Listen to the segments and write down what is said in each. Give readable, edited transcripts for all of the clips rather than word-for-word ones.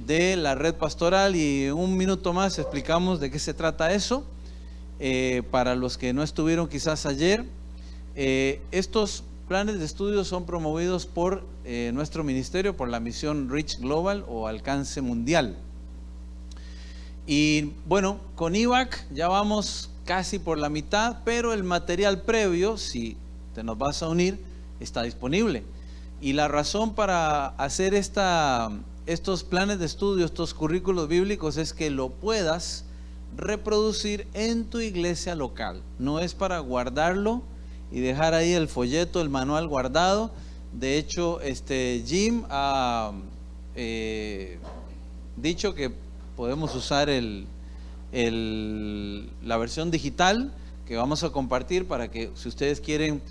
de la red pastoral, y en un minuto más explicamos de qué se trata eso. Para los que no estuvieron quizás ayer, estos planes de estudio son promovidos por nuestro ministerio, por la misión Reach Global o Alcance Mundial. Y bueno, con IVAC ya vamos casi por la mitad, pero el material previo, si te nos vas a unir, está disponible. Y la razón para hacer estos planes de estudio, estos currículos bíblicos, es que lo puedas reproducir en tu iglesia local. No es para guardarlo y dejar ahí el folleto, el manual guardado. De hecho, Jim ha dicho que podemos usar la versión digital que vamos a compartir, para que si ustedes quieren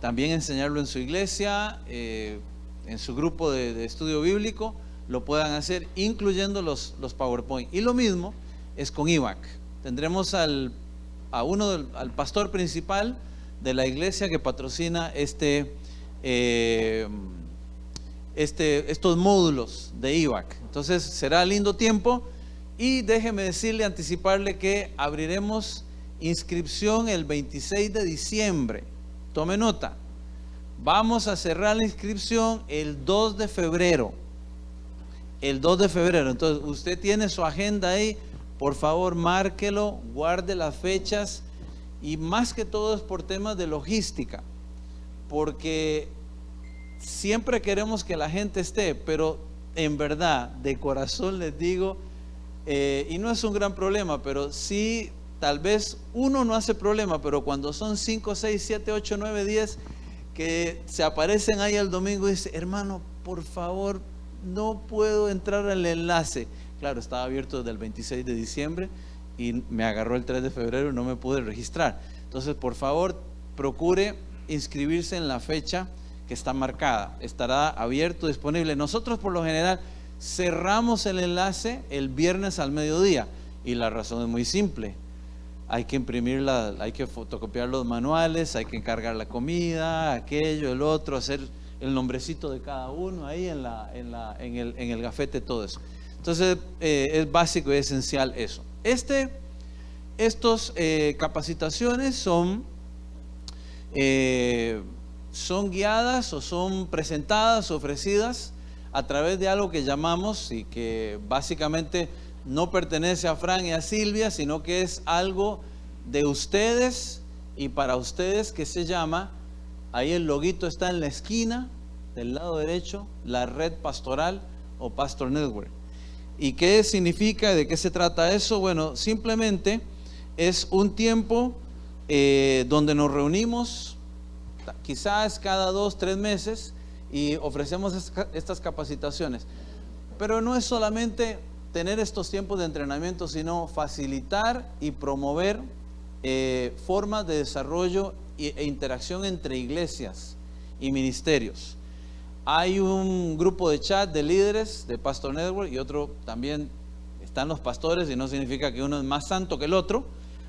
también enseñarlo en su iglesia, en su grupo de estudio bíblico, lo puedan hacer, incluyendo los PowerPoint. Y lo mismo es con IVAC. Tendremos al pastor principal de la iglesia que patrocina estos módulos de IVAC. Entonces será lindo tiempo, y déjeme decirle, anticiparle que abriremos inscripción el 26 de diciembre. Tome nota. Vamos a cerrar la inscripción el 2 de febrero. El 2 de febrero. Entonces usted tiene su agenda ahí. Por favor, márquelo, guarde las fechas, y más que todo es por temas de logística, porque siempre queremos que la gente esté, pero en verdad, de corazón les digo, y no es un gran problema, pero sí, tal vez uno no hace problema, pero cuando son 5, 6, 7, 8, 9, 10 que se aparecen ahí el domingo y dicen: hermano, por favor, no puedo entrar al enlace. Claro, estaba abierto desde el 26 de diciembre y me agarró el 3 de febrero y no me pude registrar. Entonces, por favor, procure inscribirse en la fecha que está marcada. Estará abierto, disponible. Nosotros por lo general cerramos el enlace el viernes al mediodía, y la razón es muy simple. Hay que hay que fotocopiar los manuales, hay que encargar la comida, aquello, el otro, hacer el nombrecito de cada uno ahí en el gafete, todo eso. Entonces es básico y esencial eso. Estos capacitaciones son guiadas, o son presentadas, ofrecidas a través de algo que llamamos, y que básicamente no pertenece a Fran y a Silvia, sino que es algo de ustedes y para ustedes, que se llama, ahí el loguito está en la esquina del lado derecho, la red pastoral o Pastor Network. ¿Y qué significa? ¿De qué se trata eso? Bueno, simplemente es un tiempo donde nos reunimos, quizás cada 2, 3 meses, y ofrecemos estas capacitaciones. Pero no es solamente tener estos tiempos de entrenamiento, sino facilitar y promover formas de desarrollo e interacción entre iglesias y ministerios. Hay un grupo de chat de líderes de Pastor Network, y otro también están los pastores, y no significa que uno es más santo que el otro,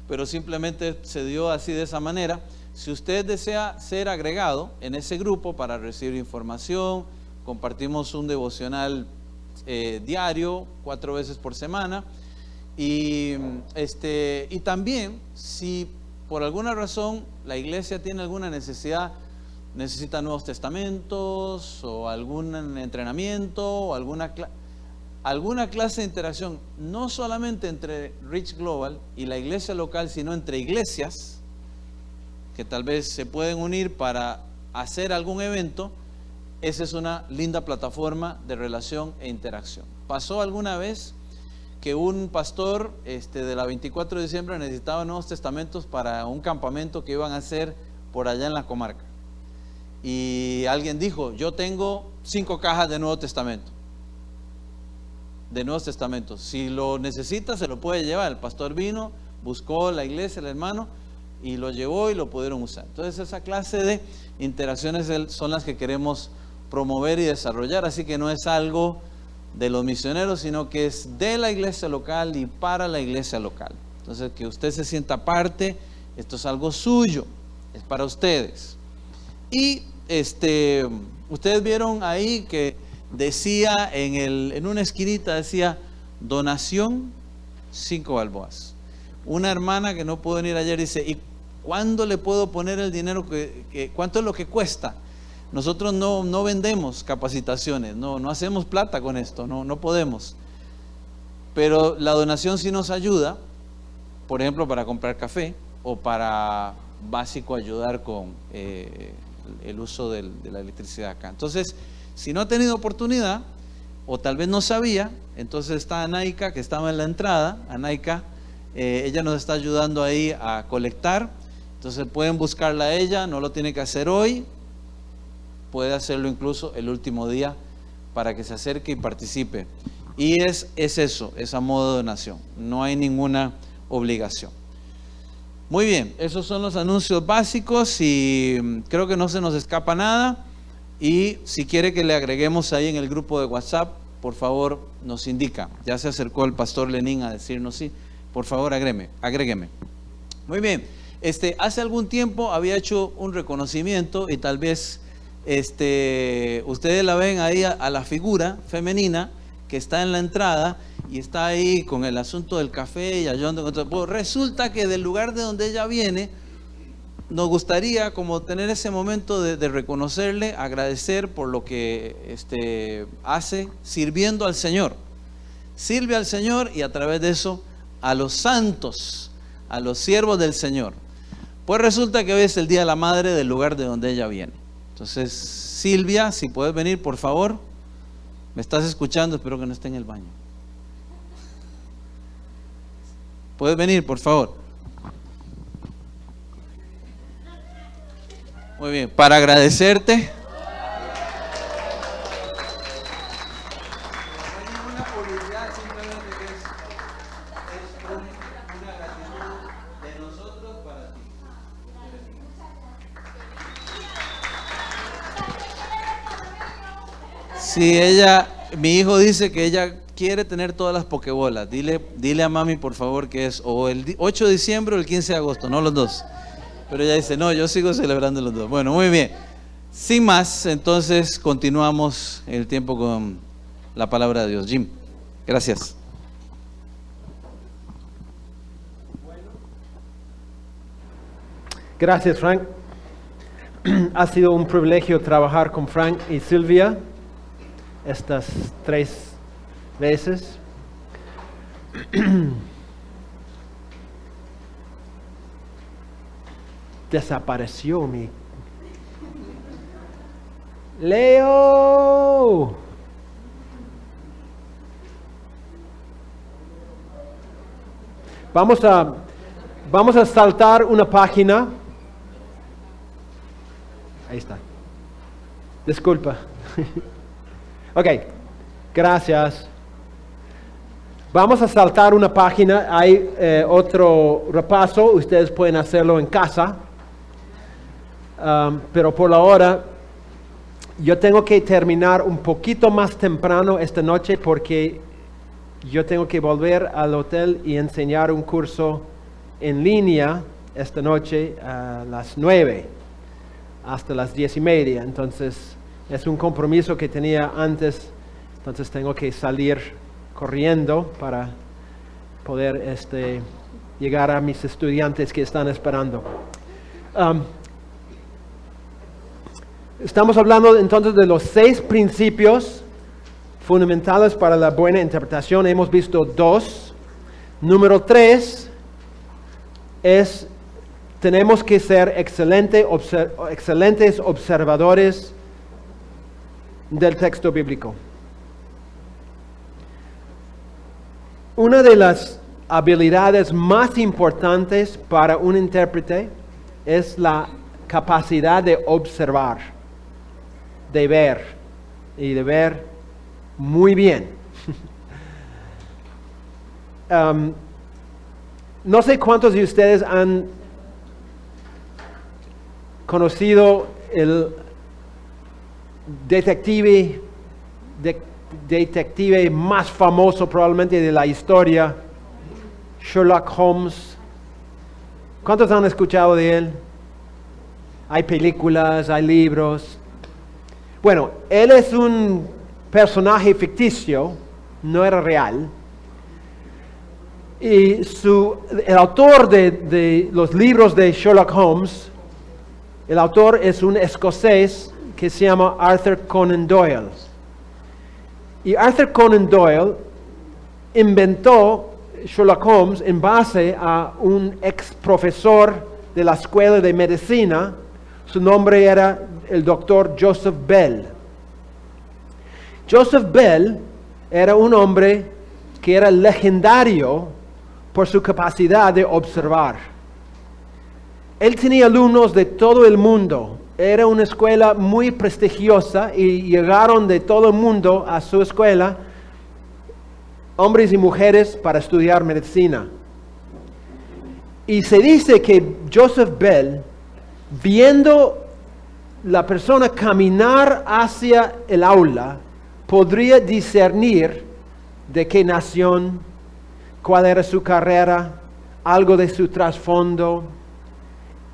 pero simplemente se dio así, de esa manera. Si usted desea ser agregado en ese grupo para recibir información, compartimos un devocional diario, 4 veces por semana, y también, si por alguna razón la iglesia tiene alguna necesidad, necesita nuevos testamentos o algún entrenamiento o alguna clase de interacción, no solamente entre Reach Global y la iglesia local, sino entre iglesias que tal vez se pueden unir para hacer algún evento, esa es una linda plataforma de relación e interacción. ¿Pasó alguna vez que un pastor de la 24 de diciembre necesitaba nuevos testamentos para un campamento que iban a hacer por allá en la comarca? Y alguien dijo: yo tengo 5 cajas de Nuevos Testamentos. Si lo necesita, se lo puede llevar. El pastor vino, buscó la iglesia, el hermano, y lo llevó y lo pudieron usar. Entonces, esa clase de interacciones son las que queremos promover y desarrollar. Así que no es algo de los misioneros, sino que es de la iglesia local y para la iglesia local. Entonces, que usted se sienta parte, esto es algo suyo, es para ustedes. Y ustedes vieron ahí que decía en una esquinita, decía, donación 5 balboas. Una hermana que no pudo venir ayer dice, ¿y cuándo le puedo poner el dinero? ¿Cuánto es lo que cuesta? Nosotros no vendemos capacitaciones, no hacemos plata con esto, no podemos. Pero la donación sí nos ayuda, por ejemplo, para comprar café o para básico ayudar con el uso de la electricidad acá. Entonces, si no ha tenido oportunidad o tal vez no sabía, entonces está Anaika, que estaba en la entrada. Anaika, ella nos está ayudando ahí a colectar. Entonces pueden buscarla a ella, no lo tiene que hacer hoy, puede hacerlo incluso el último día para que se acerque y participe. Y es eso, es a modo de donación, no hay ninguna obligación. Muy bien, esos son los anuncios básicos y creo que no se nos escapa nada. Y si quiere que le agreguemos ahí en el grupo de WhatsApp, por favor nos indica. Ya se acercó el pastor Lenín a decirnos sí, por favor agrégueme. Muy bien, hace algún tiempo había hecho un reconocimiento y tal vez ustedes la ven ahí a la figura femenina que está en la entrada y está ahí con el asunto del café y ayudando. Pues resulta que del lugar de donde ella viene, nos gustaría como tener ese momento de reconocerle, agradecer por lo que hace sirviendo al Señor. Sirve al Señor y a través de eso a los santos, a los siervos del Señor. Pues resulta que hoy es el Día de la Madre del lugar de donde ella viene. Entonces, Silvia, si puedes venir, por favor. ¿Me estás escuchando? Espero que no esté en el baño. ¿Puedes venir, por favor? Muy bien, para agradecerte. Si mi hijo dice que ella quiere tener todas las pokebolas, dile a mami por favor que es o el 8 de diciembre o el 15 de agosto, no los dos. Pero ella dice, no, yo sigo celebrando los dos. Bueno, muy bien. Sin más, entonces continuamos el tiempo con la palabra de Dios. Jim, gracias. Gracias, Frank. Ha sido un privilegio trabajar con Frank y Silvia estas 3 veces. Desapareció mi Leo. Vamos a saltar una página. Ahí está. Disculpa. Ok, gracias. Vamos a saltar una página. Hay otro repaso. Ustedes pueden hacerlo en casa. Pero por la hora, yo tengo que terminar un poquito más temprano esta noche porque yo tengo que volver al hotel y enseñar un curso en línea esta noche a las 9 hasta las 10:30. Entonces, es un compromiso que tenía antes. Entonces, tengo que salir corriendo para poder llegar a mis estudiantes que están esperando. Estamos hablando entonces de los 6 principios fundamentales para la buena interpretación. Hemos visto 2. Número 3 es, tenemos que ser excelentes observadores del texto bíblico. Una de las habilidades más importantes para un intérprete es la capacidad de observar, de ver y de ver muy bien. No sé cuántos de ustedes han conocido el detective más famoso probablemente de la historia, Sherlock Holmes. ¿Cuántos han escuchado de él? Hay películas, hay libros. Bueno, él es un personaje ficticio, no era real. Y el autor de los libros de Sherlock Holmes, el autor es un escocés que se llama Arthur Conan Doyle. Y Arthur Conan Doyle inventó Sherlock Holmes en base a un ex profesor de la escuela de medicina. Su nombre era el doctor Joseph Bell. Joseph Bell era un hombre que era legendario por su capacidad de observar. Él tenía alumnos de todo el mundo. Era una escuela muy prestigiosa y llegaron de todo el mundo a su escuela, hombres y mujeres, para estudiar medicina. Y se dice que Joseph Bell, viendo la persona caminar hacia el aula, podría discernir de qué nación, cuál era su carrera, algo de su trasfondo.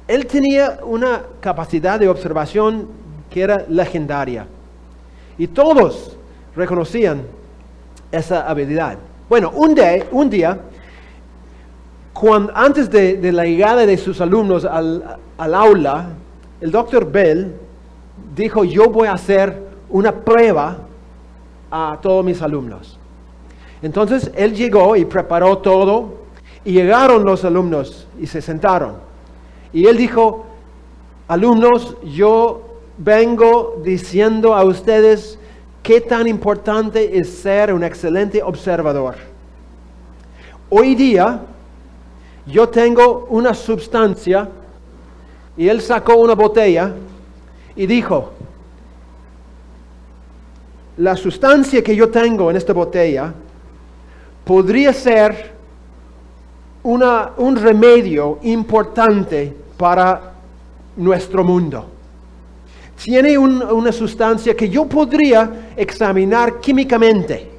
Él tenía una capacidad de observación que era legendaria. Y todos reconocían esa habilidad. Bueno, un día, antes de la llegada de sus alumnos al aula, el doctor Bell dijo: yo voy a hacer una prueba a todos mis alumnos. Entonces él llegó y preparó todo, y llegaron los alumnos y se sentaron. Y él dijo: alumnos, yo vengo diciendo a ustedes qué tan importante es ser un excelente observador. Hoy día yo tengo una sustancia, y él sacó una botella y dijo: la sustancia que yo tengo en esta botella podría ser un remedio importante para nuestro mundo. Tiene una sustancia que yo podría examinar químicamente,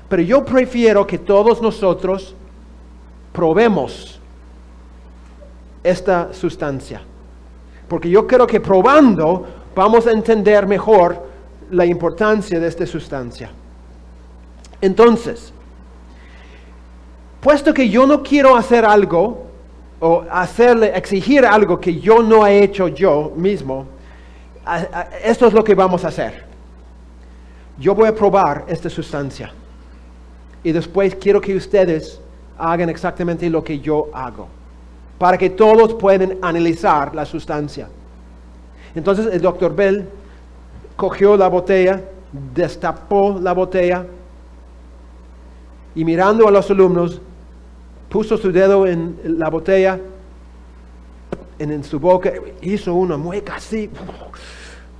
pero yo prefiero que todos nosotros probemos esta sustancia, porque yo creo que probando vamos a entender mejor la importancia de esta sustancia. Entonces, puesto que yo no quiero hacer algo o exigir algo que yo no he hecho yo mismo, esto es lo que vamos a hacer. Yo voy a probar esta sustancia y después quiero que ustedes hagan exactamente lo que yo hago, para que todos puedan analizar la sustancia. Entonces el doctor Bell cogió la botella, destapó la botella y, mirando a los alumnos, puso su dedo en la botella, en su boca, hizo una mueca así,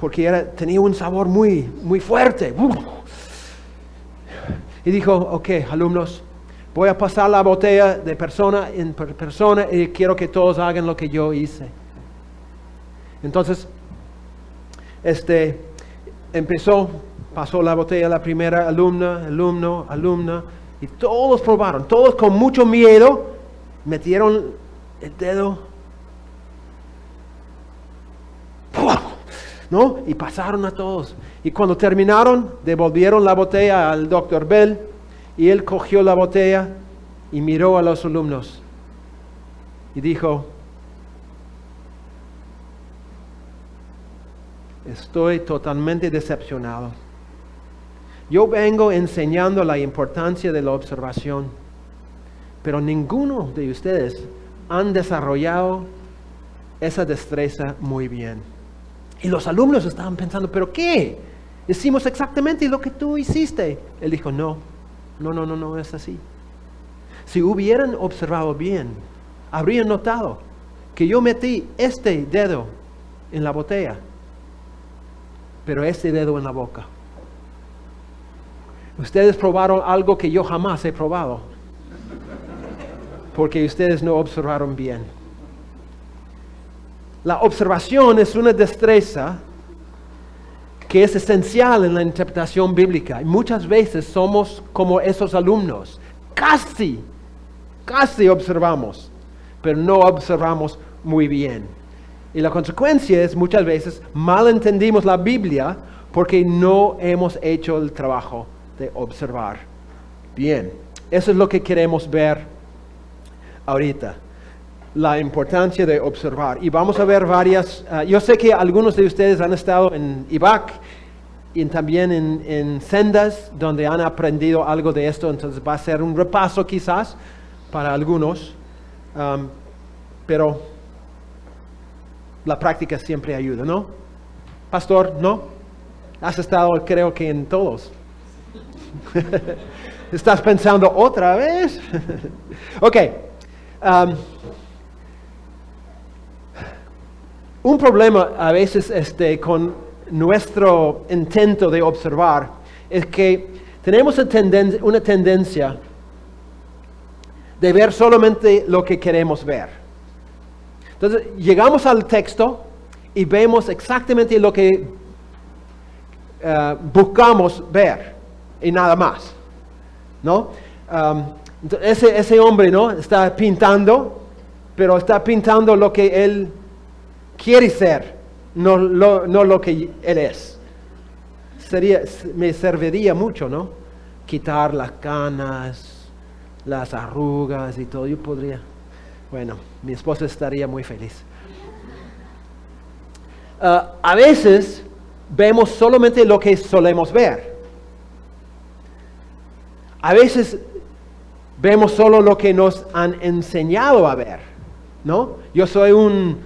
porque tenía un sabor muy, muy fuerte. Y dijo: ok, alumnos, voy a pasar la botella de persona en persona y quiero que todos hagan lo que yo hice. Entonces, pasó la botella a la primera alumna, y todos probaron, todos con mucho miedo, metieron el dedo, ¿no? Y pasaron a todos. Y cuando terminaron, devolvieron la botella al doctor Bell, y él cogió la botella y miró a los alumnos y dijo: estoy totalmente decepcionado. Yo vengo enseñando la importancia de la observación, pero ninguno de ustedes han desarrollado esa destreza muy bien. Y los alumnos estaban pensando: ¿pero qué? Hicimos exactamente lo que tú hiciste. Él dijo: no es así. Si hubieran observado bien, habrían notado que yo metí este dedo en la botella, pero este dedo en la boca. Ustedes probaron algo que yo jamás he probado, porque ustedes no observaron bien. La observación es una destreza que es esencial en la interpretación bíblica. Y muchas veces somos como esos alumnos. Casi observamos, pero no observamos muy bien. Y la consecuencia es, muchas veces mal entendimos la Biblia porque no hemos hecho el trabajo de observar bien. Eso es lo que queremos ver ahorita, la importancia de observar. Y vamos a ver varias, yo sé que algunos de ustedes han estado en IBAC y también en sendas donde han aprendido algo de esto, entonces va a ser un repaso quizás para algunos, pero la práctica siempre ayuda, ¿no? Pastor, ¿no? Has estado, creo que en todos. ¿Estás pensando otra vez? Ok. Un problema a veces con nuestro intento de observar es que tenemos una tendencia de ver solamente lo que queremos ver. Entonces, llegamos al texto y vemos exactamente lo que buscamos ver y nada más, ¿no? Ese hombre, ¿no? Está pintando, pero está pintando lo que él quiere ser, no lo que él es. Me serviría mucho, ¿no? Quitar las canas, las arrugas y todo. Yo podría, bueno, mi esposa estaría muy feliz. A veces vemos solamente lo que solemos ver. A veces vemos solo lo que nos han enseñado a ver, ¿no? Yo soy un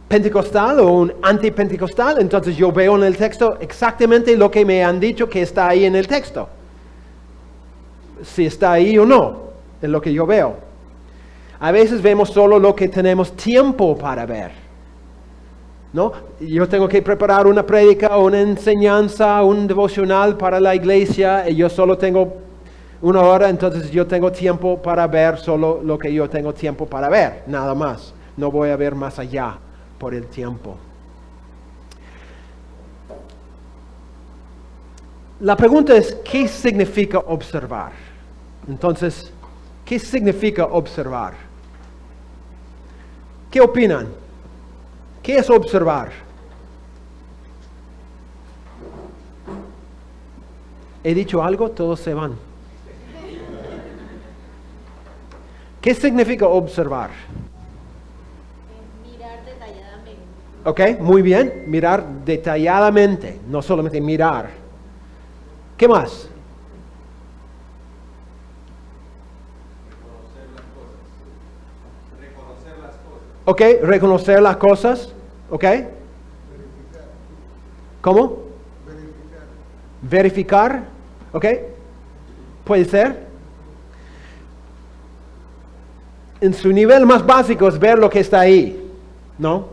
pentecostal o un antipentecostal, entonces yo veo en el texto exactamente lo que me han dicho que está ahí en el texto. Si está ahí o no, es lo que yo veo. A veces vemos solo lo que tenemos tiempo para ver, ¿no? Yo tengo que preparar una prédica o una enseñanza, un devocional para la iglesia y yo solo tengo 1 hora, entonces yo tengo tiempo para ver solo lo que yo tengo tiempo para ver, nada más. No voy a ver más allá por el tiempo. La pregunta es, ¿qué significa observar? Entonces, ¿qué significa observar? ¿Qué opinan? ¿Qué es observar? ¿He dicho algo? Todos se van. ¿Qué significa observar? Mirar detalladamente. Ok, muy bien. Mirar detalladamente, no solamente mirar. ¿Qué más? Reconocer las cosas. Ok, reconocer las cosas. Ok. ¿Cómo? Verificar. Ok. Puede ser. En su nivel más básico es ver lo que está ahí, ¿no?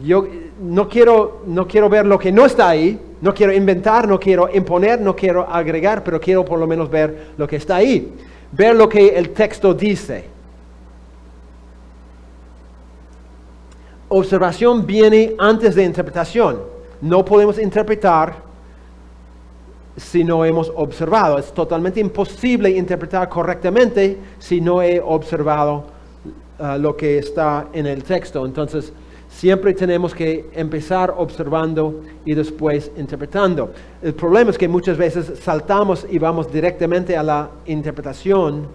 Yo no quiero ver lo que no está ahí, no quiero inventar, no quiero imponer, no quiero agregar, pero quiero por lo menos ver lo que está ahí, ver lo que el texto dice. Observación viene antes de interpretación. No podemos interpretar si no hemos observado. Es totalmente imposible interpretar correctamente si no he observado lo que está en el texto. Entonces, siempre tenemos que empezar observando y después interpretando. El problema es que muchas veces saltamos y vamos directamente a la interpretación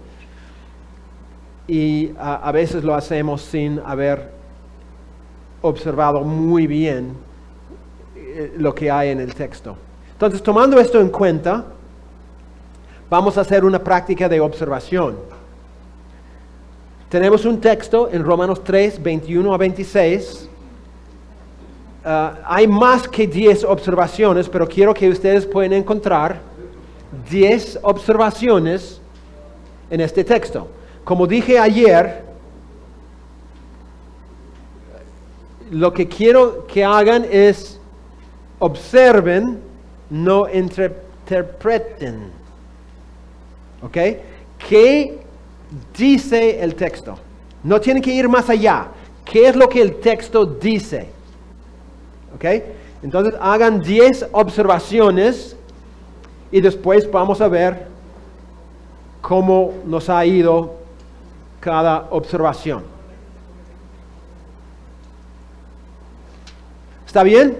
y a veces lo hacemos sin haber observado muy bien lo que hay en el texto. Entonces, tomando esto en cuenta, vamos a hacer una práctica de observación. Tenemos un texto en Romanos 3, 21 a 26. Hay más que 10 observaciones, pero quiero que ustedes puedan encontrar 10 observaciones en este texto. Como dije ayer, lo que quiero que hagan es observen, no interpreten. ¿Ok? ¿Qué dice el texto? No tienen que ir más allá. ¿Qué es lo que el texto dice? ¿Ok? Entonces hagan 10 observaciones y después vamos a ver cómo nos ha ido cada observación. ¿Está bien?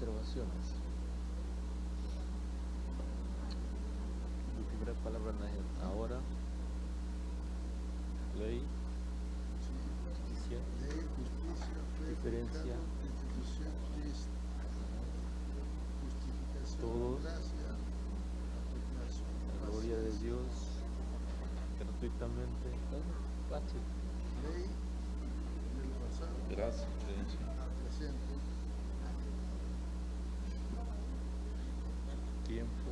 observaciones. La primera palabra ahora, ley, justicia, Ley, justicia, fe, diferencia, pecado, restitución, Cristo. Justificación, todos, gracia, apropiación, la gloria de paciencia. Dios, gratuitamente. Fácil. Ley del pasado Gracias, creencia. al presente, Tiempo,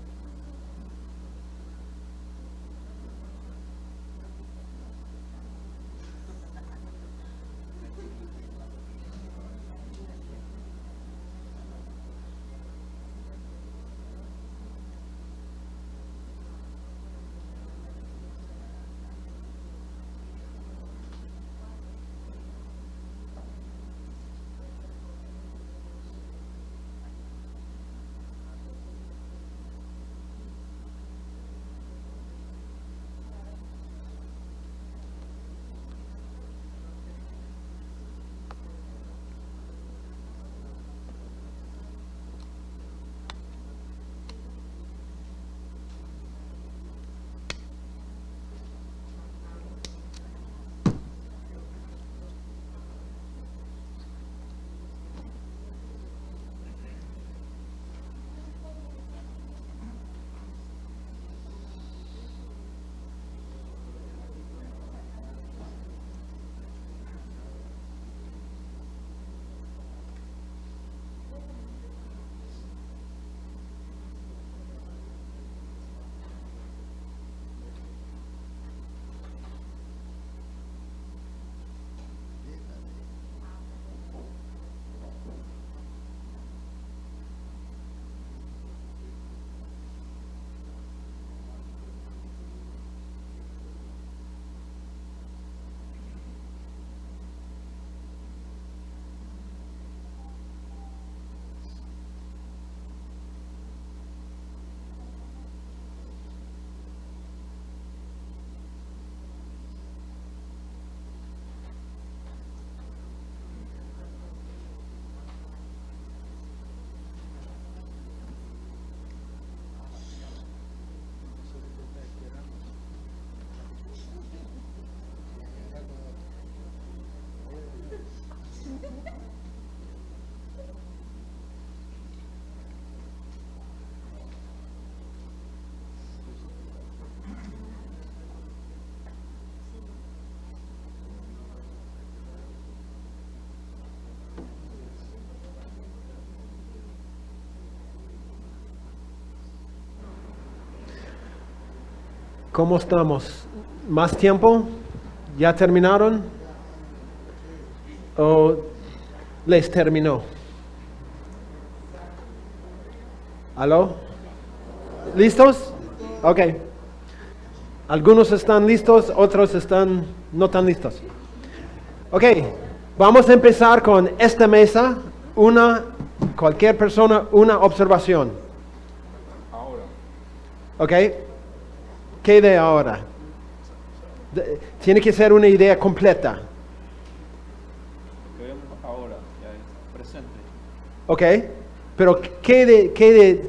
¿Cómo estamos? ¿Más tiempo? ¿Ya terminaron? ¿O les terminó? ¿Aló? ¿Listos? Ok. Algunos están listos, otros están no tan listos. Ok, vamos a empezar con esta mesa. Cualquier persona, una observación. ahora, Ok. ¿Qué idea ahora? Tiene que ser una idea completa. lo que vemos ahora, ya es presente. Ok. Pero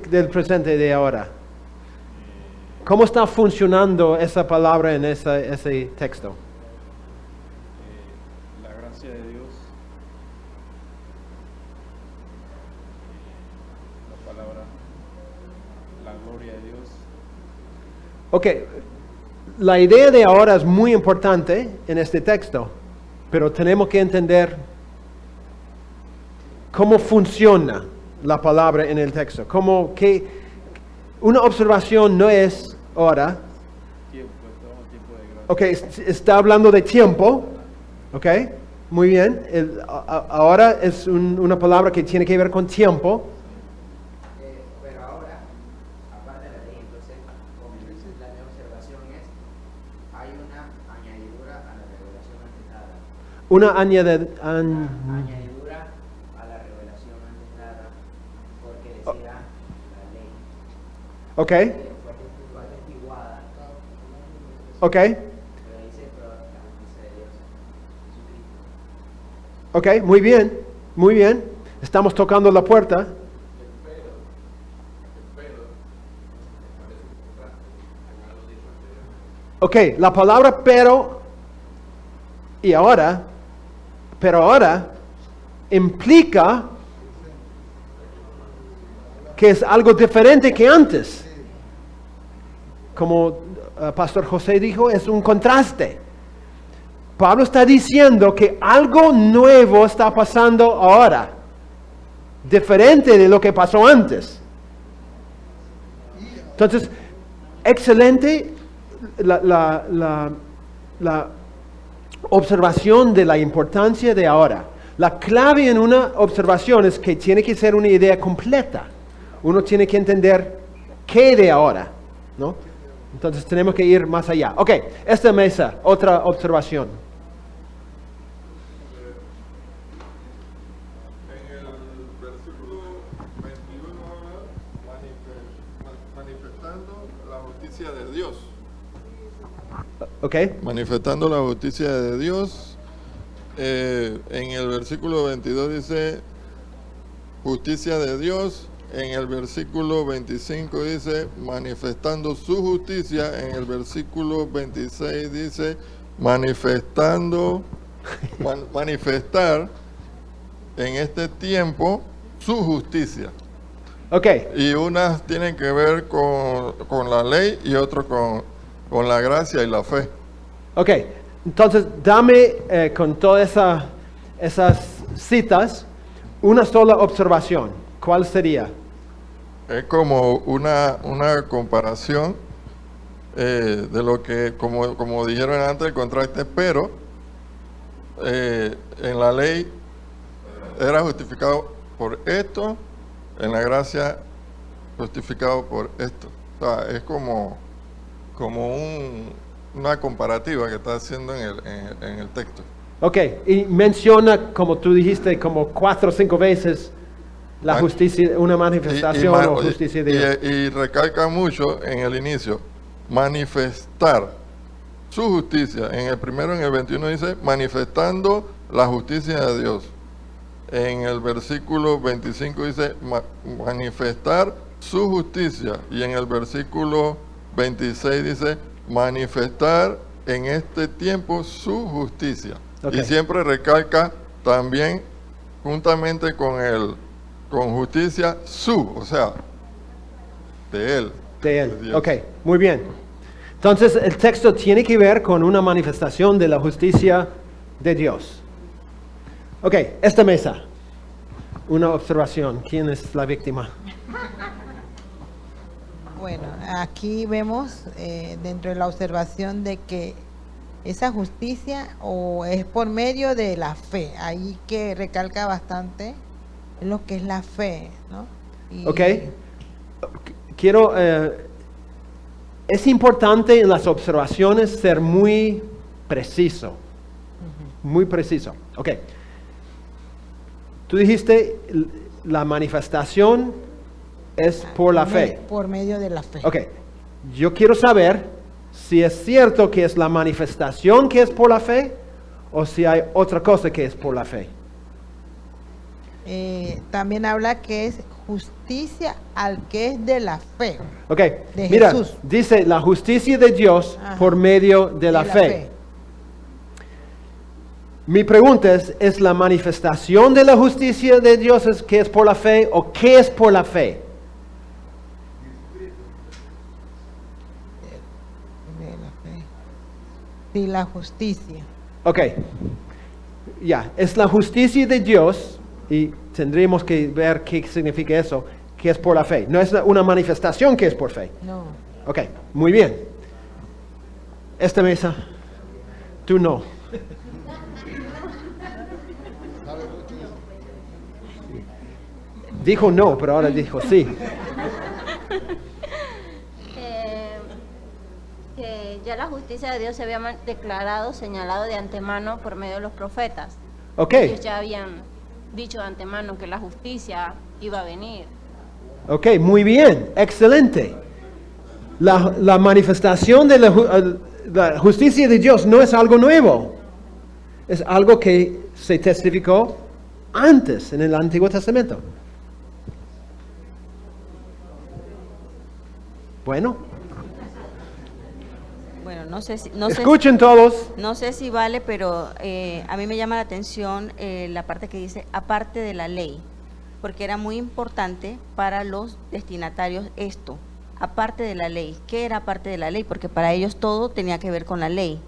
del presente de ahora? ¿Cómo está funcionando esa palabra en ese texto? La gracia de Dios, la palabra, la gloria de Dios. Ok, la idea de ahora es muy importante en este texto, pero tenemos que entender cómo funciona la palabra en el texto. Una observación no es ahora. Tiempo, estamos en tiempo de gracia. Ok, está hablando de tiempo. Ok, muy bien. Ahora es una palabra que tiene que ver con tiempo. Pero ahora, aparte de la ley, entonces, como la mi observación es, hay una añadidura a la revelación antes dada. Una Añadidura a la revelación antes dada, porque decía la ley, Ok, fue atestiguada, ok, pero dice, pero la justicia de Dios, Jesucristo. ok, muy bien, muy bien. Estamos tocando la puerta. Ok, la palabra pero y ahora, pero ahora implica que es algo diferente que antes. Como Pastor José dijo, es un contraste. Pablo está diciendo que algo nuevo está pasando ahora, diferente de lo que pasó antes. Entonces, excelente la observación de la importancia de ahora. La clave en una observación es que tiene que ser una idea completa. Uno tiene que entender qué de ahora, ¿no? Entonces tenemos que ir más allá. Ok, esta mesa, otra observación. En el versículo 21 habla manifestando la justicia de Dios. Ok, Manifestando la justicia de Dios. En el versículo 22 dice justicia de Dios. En el versículo 25 dice manifestando su justicia. En el versículo 26 dice manifestar en este tiempo su justicia. ok, Y unas tienen que ver con la ley y otro con la gracia y la fe. ok. Entonces dame con todas esas citas una sola observación. ¿Cuál sería? Es como una comparación de lo que, como dijeron antes, el contraste, pero en la ley era justificado por esto, en la gracia justificado por esto. O sea, es como una comparativa que está haciendo en el texto. Ok, y menciona, como tú dijiste, como 4 o 5 veces la justicia, una manifestación o justicia de Dios. Y recalca mucho en el inicio, manifestar su justicia. En el primero, en el 21 dice, manifestando la justicia de Dios. En el versículo 25 dice, manifestar su justicia. Y en el versículo 26 dice, manifestar en este tiempo su justicia. Ok. Y siempre recalca también, juntamente con justicia, o sea, de él. De él. Dios. Ok, muy bien. Entonces el texto tiene que ver con una manifestación de la justicia de Dios. Ok, esta mesa. Una observación. ¿Quién es la víctima? Bueno, aquí vemos dentro de la observación de que esa justicia o es por medio de la fe. Ahí que recalca bastante lo que es la fe, ¿no? Y Ok. Quiero, es importante en las observaciones ser muy preciso. Muy preciso. Ok. Tú dijiste la manifestación es por la fe. Por medio de la fe. Ok. Yo quiero saber si es cierto que es la manifestación que es por la fe o si hay otra cosa que es por la fe. También habla que es justicia al que es de la fe. Ok, De mira, Jesús. dice la justicia de Dios Ajá. por medio de la fe. Mi pregunta es la manifestación de la justicia de Dios que es por la fe o qué es por la fe? De la fe. Sí, la justicia. Ok, ya, es la justicia de Dios y tendríamos que ver qué significa eso, que es por la fe. No es una manifestación que es por fe. No. Ok, muy bien. Esta mesa, tú no. Dijo no, pero ahora dijo sí. Que ya la justicia de Dios se había declarado, señalado de antemano por medio de los profetas. Ok, Ellos ya habían dicho de antemano que la justicia iba a venir. ok, muy bien, excelente. La manifestación de la justicia de Dios no es algo nuevo. Es algo que se testificó antes en el Antiguo Testamento. Bueno. Bueno, no sé si, Escuchen todos. no sé si vale, pero a mí me llama la atención la parte que dice aparte de la ley, porque era muy importante para los destinatarios esto, aparte de la ley. ¿Qué era aparte de la ley? Porque para ellos todo tenía que ver con la ley.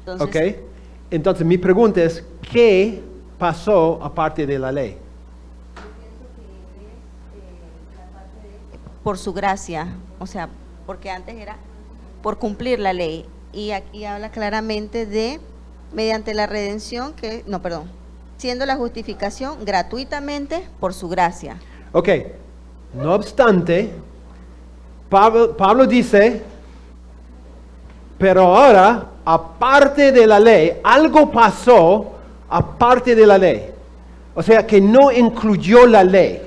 Entonces, Ok. Entonces mi pregunta es, ¿qué pasó aparte de la ley? por su gracia, o sea, porque antes era por cumplir la ley. Y aquí habla claramente de mediante la redención siendo la justificación gratuitamente por su gracia. Ok. No obstante, Pablo dice, pero ahora, aparte de la ley, algo pasó aparte de la ley. O sea, que no incluyó la ley.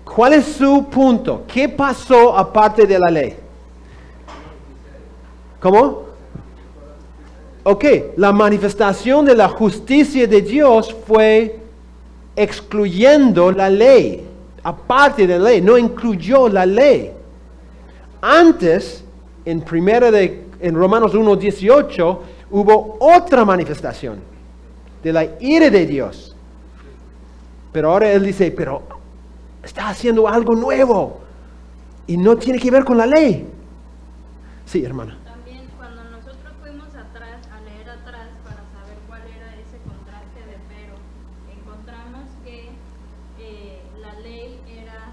¿Cuál es su punto? ¿Qué pasó aparte de la ley? ¿Cómo? Ok, la manifestación de la justicia de Dios fue excluyendo la ley. Aparte de la ley, no incluyó la ley. Antes, en Romanos 1:18, hubo otra manifestación de la ira de Dios. Pero ahora él dice, pero está haciendo algo nuevo y no tiene que ver con la ley. Sí, hermana. También cuando nosotros fuimos atrás, a leer atrás para saber cuál era ese contraste de pero, encontramos que la ley era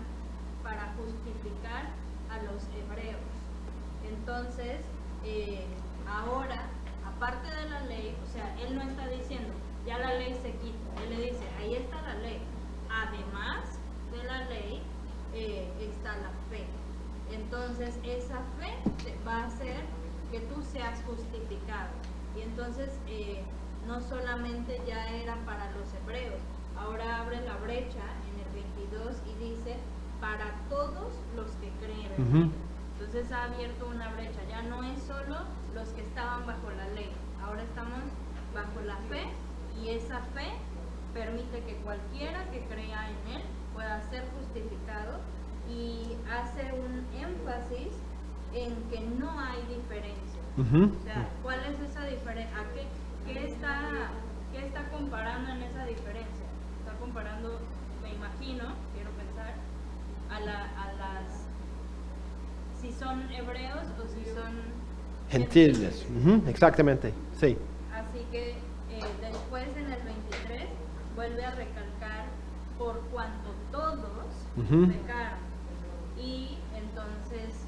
para justificar a los hebreos. Entonces, ahora, aparte de la ley, o sea, él no está diciendo, ya la ley se quita, él le dice, ahí está la ley. Además de la ley está la fe. Entonces esa fe va a hacer que tú seas justificado. Y entonces no solamente ya era para los hebreos, ahora abre la brecha en el 22 y dice para todos los que creen. Entonces ha abierto una brecha, ya no es solo los que estaban bajo la ley, ahora estamos bajo la fe, y esa fe permite que cualquiera que crea en él pueda ser justificado, y hace un énfasis en que no hay diferencia. O sea, ¿cuál es esa diferencia? ¿Qué está comparando en esa diferencia? Está comparando, me imagino, quiero pensar, a las, si son hebreos o si son Gentiles. Exactamente, sí. Así que después en el 23 vuelve a recalcar por cuanto todos pecaron, y entonces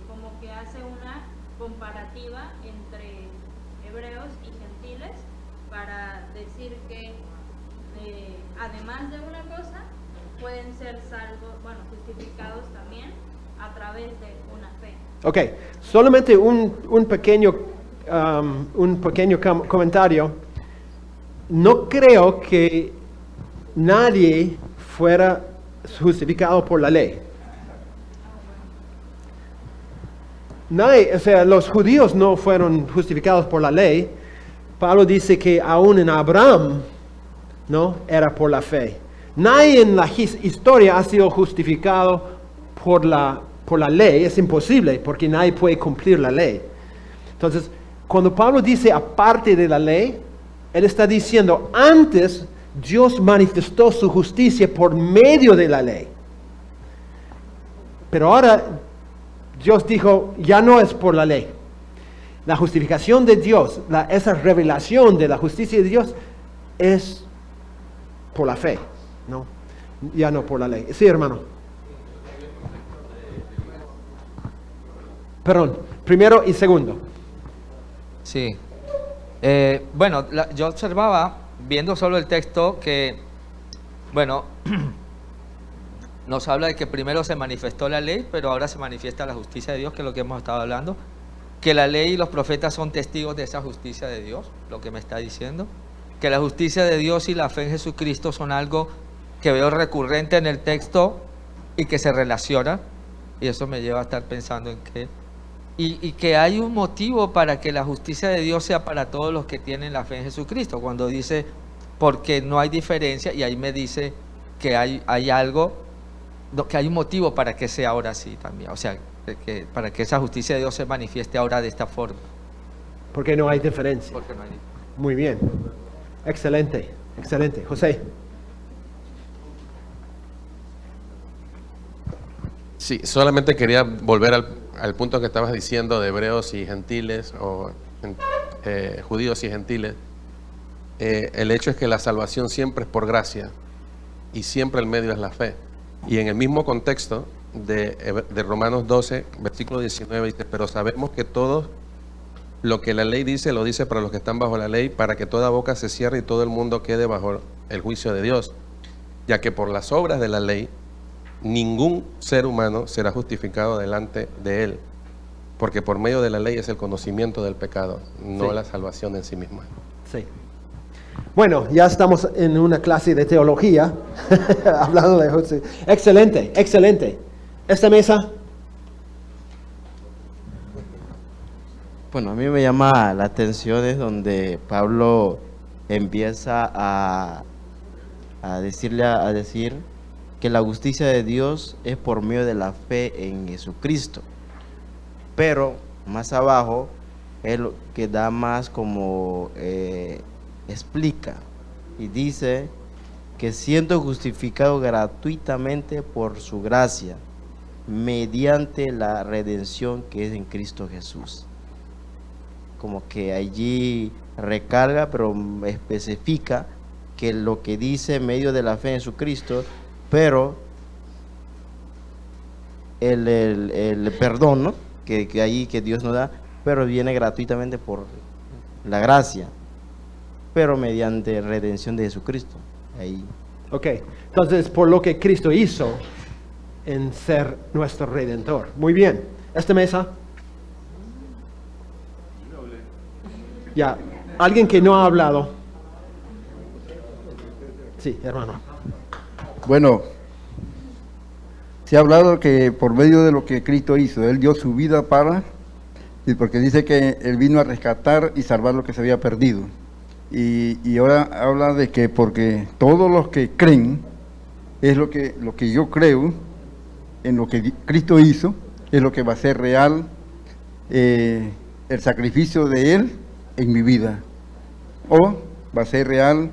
como que hace una comparativa entre hebreos y gentiles para decir que además de una cosa pueden ser salvos, justificados también a través de una fe. Ok, solamente un pequeño comentario. No creo que nadie fuera justificado por la ley. Nadie, o sea, los judíos no fueron justificados por la ley. Pablo dice que aún en Abraham, ¿no?, era por la fe. Nadie en la historia ha sido justificado por la ley. Es imposible porque nadie puede cumplir la ley. Entonces, cuando Pablo dice aparte de la ley, él está diciendo antes Dios manifestó su justicia por medio de la ley. Pero ahora Dios dijo, ya no es por la ley. La justificación de Dios, esa revelación de la justicia de Dios es por la fe, ¿no? Ya no por la ley. Sí, hermano. Perdón, primero y segundo. Sí. Yo observaba, viendo solo el texto, que, nos habla de que primero se manifestó la ley, pero ahora se manifiesta la justicia de Dios, que es lo que hemos estado hablando. Que la ley y los profetas son testigos de esa justicia de Dios, lo que me está diciendo. Que la justicia de Dios y la fe en Jesucristo son algo que veo recurrente en el texto y que se relaciona. Y eso me lleva a estar pensando en que... Y que hay un motivo para que la justicia de Dios sea para todos los que tienen la fe en Jesucristo. Cuando dice, porque no hay diferencia, y ahí me dice que hay algo, que hay un motivo para que sea ahora así también. O sea, para que esa justicia de Dios se manifieste ahora de esta forma. Porque no hay diferencia. Porque no hay Muy bien. Excelente, excelente. José. Sí, solamente quería volver al punto que estabas diciendo de hebreos y gentiles, o judíos y gentiles. El hecho es que la salvación siempre es por gracia y siempre el medio es la fe. Y en el mismo contexto de Romanos 12, versículo 19, dice: pero sabemos que todo lo que la ley dice, lo dice para los que están bajo la ley, para que toda boca se cierre y todo el mundo quede bajo el juicio de Dios, ya que por las obras de la ley ningún ser humano será justificado delante de él, porque por medio de la ley es el conocimiento del pecado, no Sí. la salvación en sí misma. Sí. Bueno, ya estamos en una clase de teología, hablando de José. Excelente, excelente. ¿Esta mesa? Bueno, a mí me llama la atención es donde Pablo empieza a decir que la justicia de Dios es por medio de la fe en Jesucristo. Pero más abajo, él que da más como explica y dice que siendo justificado gratuitamente por su gracia, mediante la redención que es en Cristo Jesús. Como que allí recarga, pero especifica que lo que dice en medio de la fe en Jesucristo, pero el perdón, ¿no? que ahí que Dios nos da, pero viene gratuitamente por la gracia, pero mediante redención de Jesucristo. Ahí. Ok, entonces por lo que Cristo hizo en ser nuestro Redentor. Muy bien. ¿Esta mesa? Ya, alguien que no ha hablado. Sí, hermano. Bueno, se ha hablado que por medio de lo que Cristo hizo, Él dio su vida y porque dice que Él vino a rescatar y salvar lo que se había perdido. Y ahora habla de que porque todos los que creen, es lo que yo creo, en lo que Cristo hizo, es lo que va a ser real el sacrificio de Él en mi vida. O va a ser real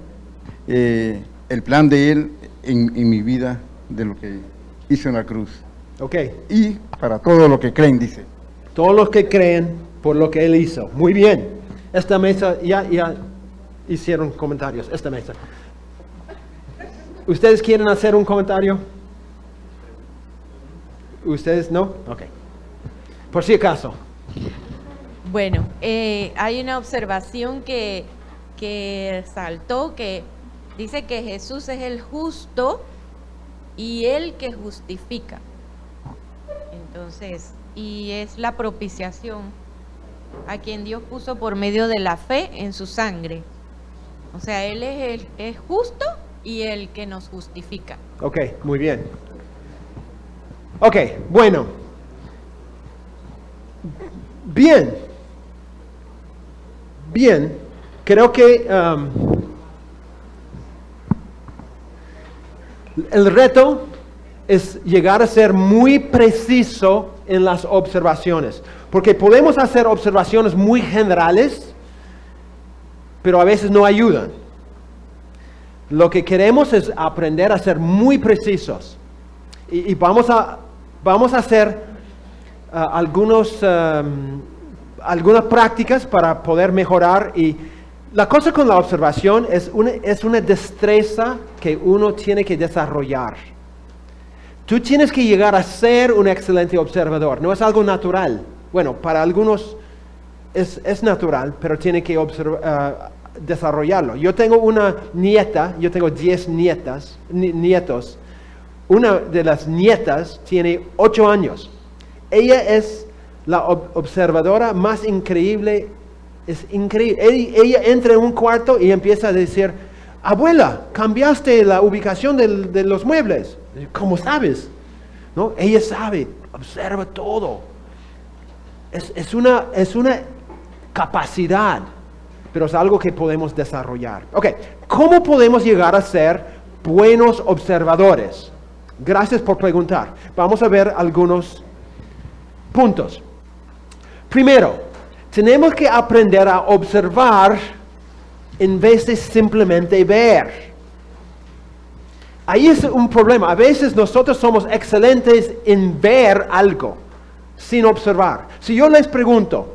el plan de Él en mi vida, de lo que hizo en la cruz. Ok. Y para todos los que creen, dice. Todos los que creen por lo que Él hizo. Muy bien. Esta mesa, ya hicieron comentarios. Esta mesa. ¿Ustedes quieren hacer un comentario? ¿Ustedes no? Ok. Por si acaso. Bueno, hay una observación que saltó, que dice que Jesús es el justo y el que justifica. Entonces, y es la propiciación a quien Dios puso por medio de la fe en su sangre. O sea, Él es justo y el que nos justifica. Ok, muy bien. Ok, bueno. Bien, creo que el reto es llegar a ser muy preciso en las observaciones, porque podemos hacer observaciones muy generales, pero a veces no ayudan. Lo que queremos es aprender a ser muy precisos. Y vamos a hacer algunas prácticas para poder mejorar. Y la cosa con la observación es una destreza que uno tiene que desarrollar. Tú tienes que llegar a ser un excelente observador. No es algo natural. Bueno, para algunos es natural, pero tiene que desarrollarlo. Yo tengo una nieta, yo tengo 10 nietos. Una de las nietas tiene 8 años. Ella es la observadora más increíble. Es increíble. Ella entra en un cuarto y empieza a decir: abuela, cambiaste la ubicación de los muebles. ¿Cómo sabes? ¿No? Ella sabe, observa todo. Es una capacidad, pero es algo que podemos desarrollar. Ok, ¿cómo podemos llegar a ser buenos observadores? Gracias por preguntar. Vamos a ver algunos puntos. Primero, tenemos que aprender a observar en vez de simplemente ver. Ahí es un problema. A veces nosotros somos excelentes en ver algo, sin observar. Si yo les pregunto,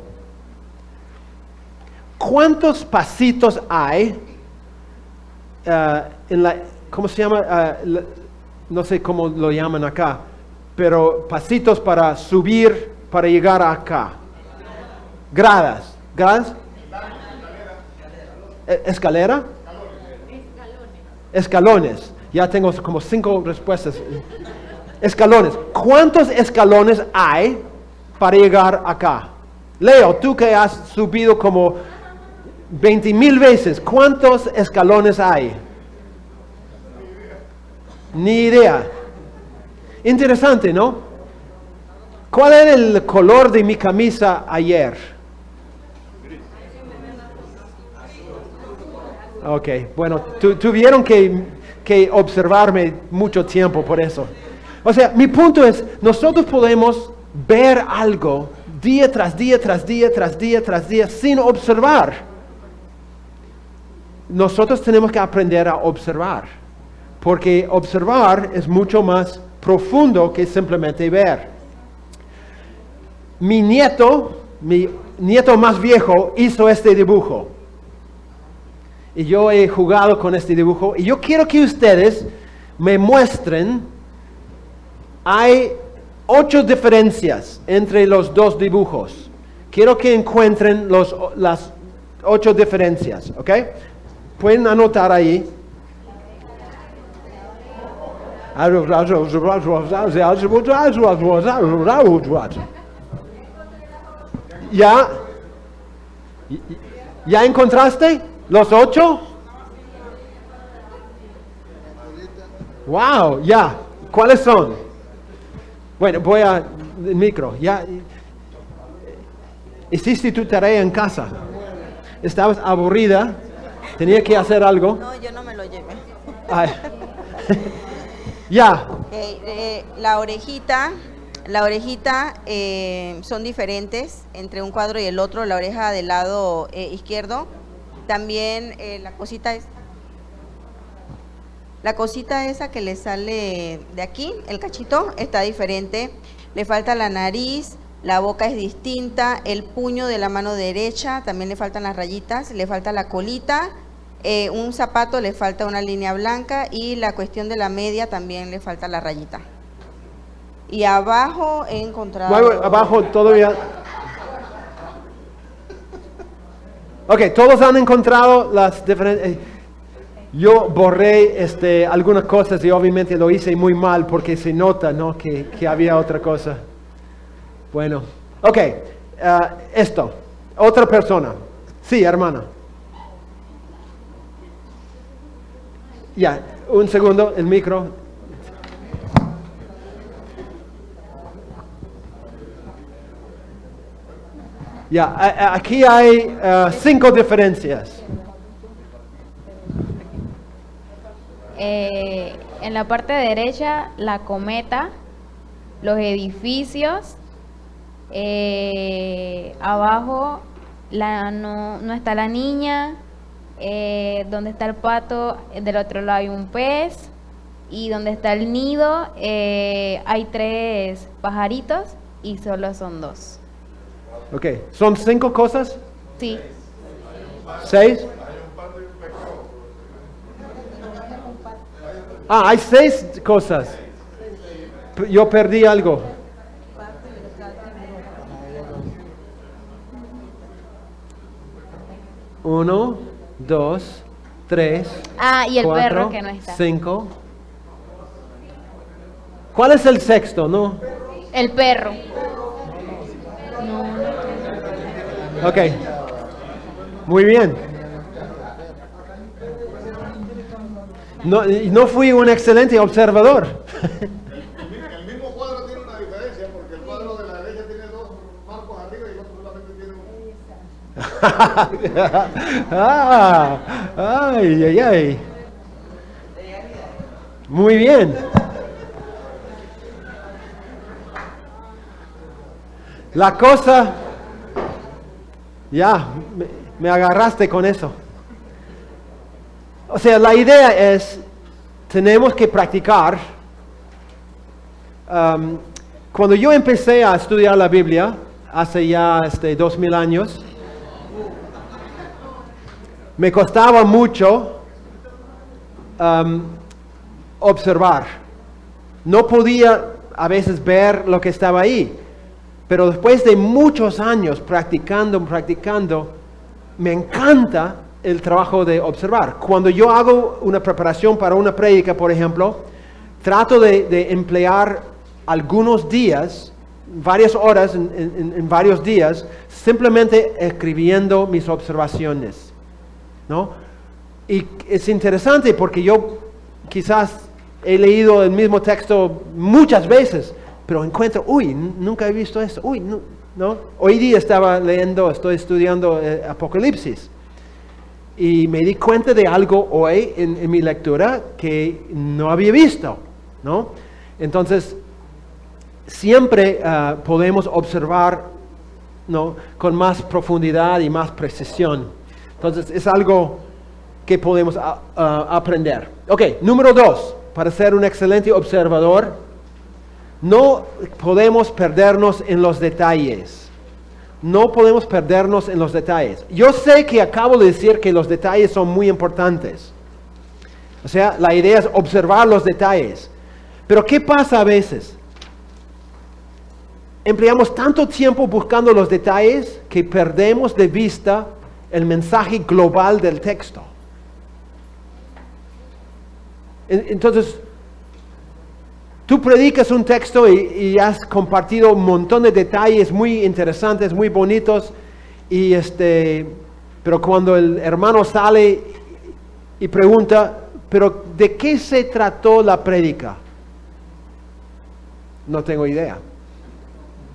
¿cuántos pasitos hay en la, ¿cómo se llama? No sé cómo lo llaman acá, pero pasitos para subir, para llegar acá. Gradas. ¿Gradas? ¿Escalera? Escalones. Ya tengo como 5 respuestas. Escalones. ¿Cuántos escalones hay para llegar acá? Leo, tú que has subido como 20,000 veces, ¿cuántos escalones hay? Ni idea. Interesante, ¿no? ¿Cuál era el color de mi camisa ayer? Ok, bueno, tuvieron que observarme mucho tiempo por eso. O sea, mi punto es, nosotros podemos ver algo día tras día, tras día, tras día, tras día, sin observar. Nosotros tenemos que aprender a observar, porque observar es mucho más profundo que simplemente ver. Mi nieto más viejo hizo este dibujo. Y yo he jugado con este dibujo. Y yo quiero que ustedes me muestren. Hay 8 diferencias entre los 2 dibujos. Quiero que encuentren las 8 diferencias. ¿Ok? Pueden anotar ahí. ¿Ya encontraste los 8? Wow, ya. ¿Cuáles son? Bueno, voy a el micro. Ya. Hiciste tu tarea en casa. Estabas aburrida. Tenía que hacer algo. No, yo no me lo llevé. Ya. La orejita son diferentes entre un cuadro y el otro. La oreja del lado izquierdo. También la cosita esa que le sale de aquí, el cachito, está diferente. Le falta la nariz, la boca es distinta, el puño de la mano derecha, también le faltan las rayitas, le falta la colita, un zapato le falta una línea blanca y la cuestión de la media también le falta la rayita. Y abajo he encontrado... Abajo todavía... Ok, todos han encontrado las diferentes... Yo borré algunas cosas y obviamente lo hice muy mal porque se nota, ¿no? que había otra cosa. Bueno, ok, esto, otra persona. Sí, hermana. Ya, un segundo, el micro. Ya, aquí hay 5 diferencias. En la parte derecha, la cometa, los edificios, abajo no está la niña, donde está el pato, del otro lado hay un pez, y donde está el nido hay 3 pajaritos y solo son 2. Ok, ¿son 5 cosas? Sí. 6. Hay 6 cosas. Yo perdí algo. Uno, 2, 3. Y el 4, perro que no está. 5. ¿Cuál es el sexto, no? El perro. Ok. Muy bien. No fui un excelente observador. El mismo cuadro tiene una diferencia porque el cuadro de la derecha tiene 2 marcos arriba y el otro solamente tiene 1. Ay. Muy bien. La cosa, ya, me agarraste con eso. O sea, la idea es, tenemos que practicar. Cuando yo empecé a estudiar la Biblia, hace ya 2000 años, me costaba mucho observar. No podía a veces ver lo que estaba ahí, pero después de muchos años practicando, me encanta el trabajo de observar. Cuando yo hago una preparación para una prédica, por ejemplo, trato de emplear algunos días, varias horas en varios días, simplemente escribiendo mis observaciones, ¿no? Y es interesante porque yo quizás he leído el mismo texto muchas veces, pero encuentro, nunca he visto esto, ¿no? Hoy día estoy estudiando Apocalipsis, y me di cuenta de algo hoy en mi lectura que no había visto, ¿no? Entonces, siempre podemos observar, ¿no?, con más profundidad y más precisión. Entonces, es algo que podemos aprender. Ok, número 2, para ser un excelente observador, no podemos perdernos en los detalles. No podemos perdernos en los detalles. Yo sé que acabo de decir que los detalles son muy importantes. O sea, la idea es observar los detalles. Pero ¿qué pasa a veces? Empleamos tanto tiempo buscando los detalles que perdemos de vista el mensaje global del texto. Entonces, tú predicas un texto y has compartido un montón de detalles muy interesantes, muy bonitos, pero cuando el hermano sale y pregunta, ¿pero de qué se trató la prédica? No tengo idea.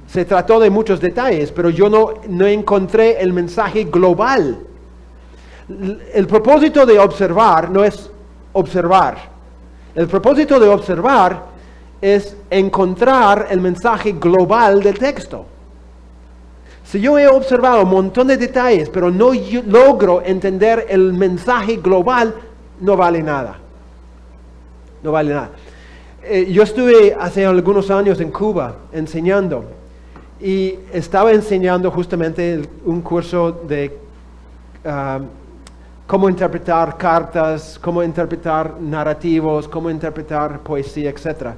Se trató de muchos detalles, pero yo no encontré el mensaje global. El propósito de observar no es observar. El propósito de observar es encontrar el mensaje global del texto. Si yo he observado un montón de detalles, pero no logro entender el mensaje global, no vale nada. No vale nada. Yo estuve hace algunos años en Cuba enseñando, y estaba enseñando justamente un curso de cómo interpretar cartas, cómo interpretar narrativos, cómo interpretar poesía, etc.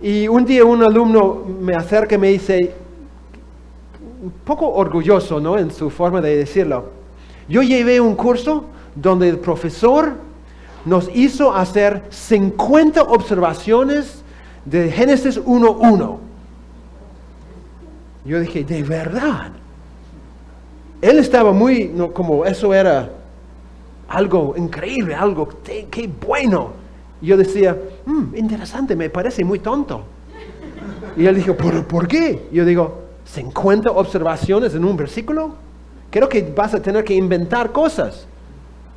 Y un día un alumno me acerca y me dice, un poco orgulloso, ¿no?, en su forma de decirlo, yo llevé un curso donde el profesor nos hizo hacer 50 observaciones de Génesis 1:1. Yo dije, ¿de verdad? Él estaba muy, no, como eso era algo increíble, algo qué bueno. Y yo decía, interesante, me parece muy tonto. Y él dijo, ¿por qué? Yo digo, 50 observaciones en un versículo. Creo que vas a tener que inventar cosas.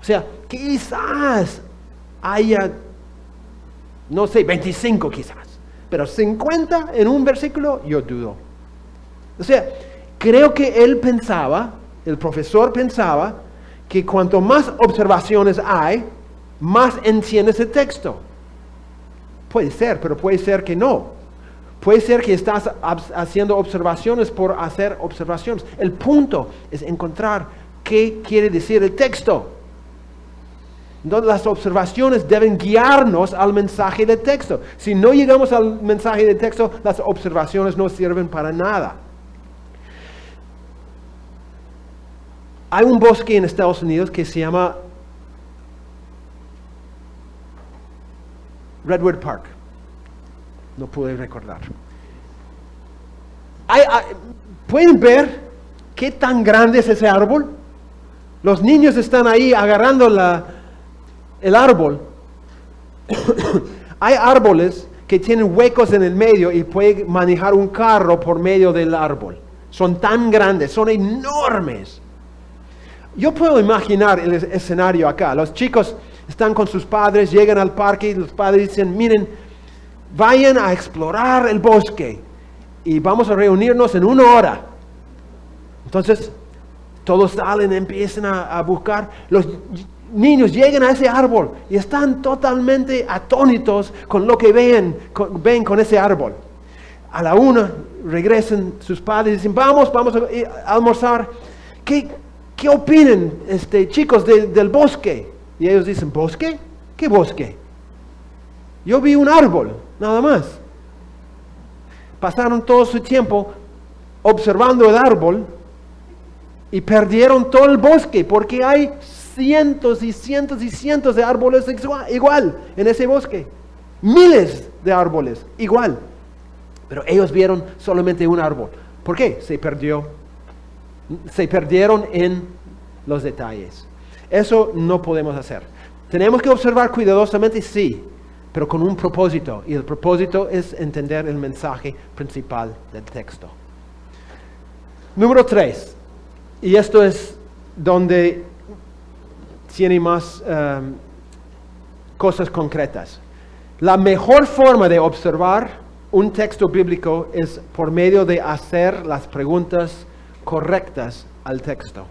O sea, quizás haya, no sé, 25 quizás. Pero 50 en un versículo, yo dudo. O sea, creo que él pensaba, el profesor pensaba, que cuanto más observaciones hay, más entiendes el texto. Puede ser, pero puede ser que no. Puede ser que estás haciendo observaciones por hacer observaciones. El punto es encontrar qué quiere decir el texto. Entonces, las observaciones deben guiarnos al mensaje del texto. Si no llegamos al mensaje del texto, las observaciones no sirven para nada. Hay un bosque en Estados Unidos que se llama Redwood Park. No pude recordar. ¿Pueden ver qué tan grande es ese árbol? Los niños están ahí agarrando el árbol. Hay árboles que tienen huecos en el medio y pueden manejar un carro por medio del árbol. Son tan grandes, son enormes. Yo puedo imaginar el escenario acá. Los chicos están con sus padres, llegan al parque y los padres dicen, miren, vayan a explorar el bosque. y vamos a reunirnos en 1 hora. Entonces, todos salen, empiezan a buscar. Los niños llegan a ese árbol y están totalmente atónitos con lo que ven con ese árbol. A la 1 regresan sus padres y dicen, vamos a almorzar. ¿Qué opinan, chicos, del bosque? Y ellos dicen, ¿bosque? ¿Qué bosque? Yo vi un árbol, nada más. Pasaron todo su tiempo observando el árbol y perdieron todo el bosque porque hay cientos y cientos y cientos de árboles igual en ese bosque. Miles de árboles igual. Pero ellos vieron solamente un árbol. ¿Por qué? Se perdieron en los detalles. Eso no podemos hacer. Tenemos que observar cuidadosamente, sí, pero con un propósito. Y el propósito es entender el mensaje principal del texto. Número 3. Y esto es donde tiene más cosas concretas. La mejor forma de observar un texto bíblico es por medio de hacer las preguntas correctas al texto.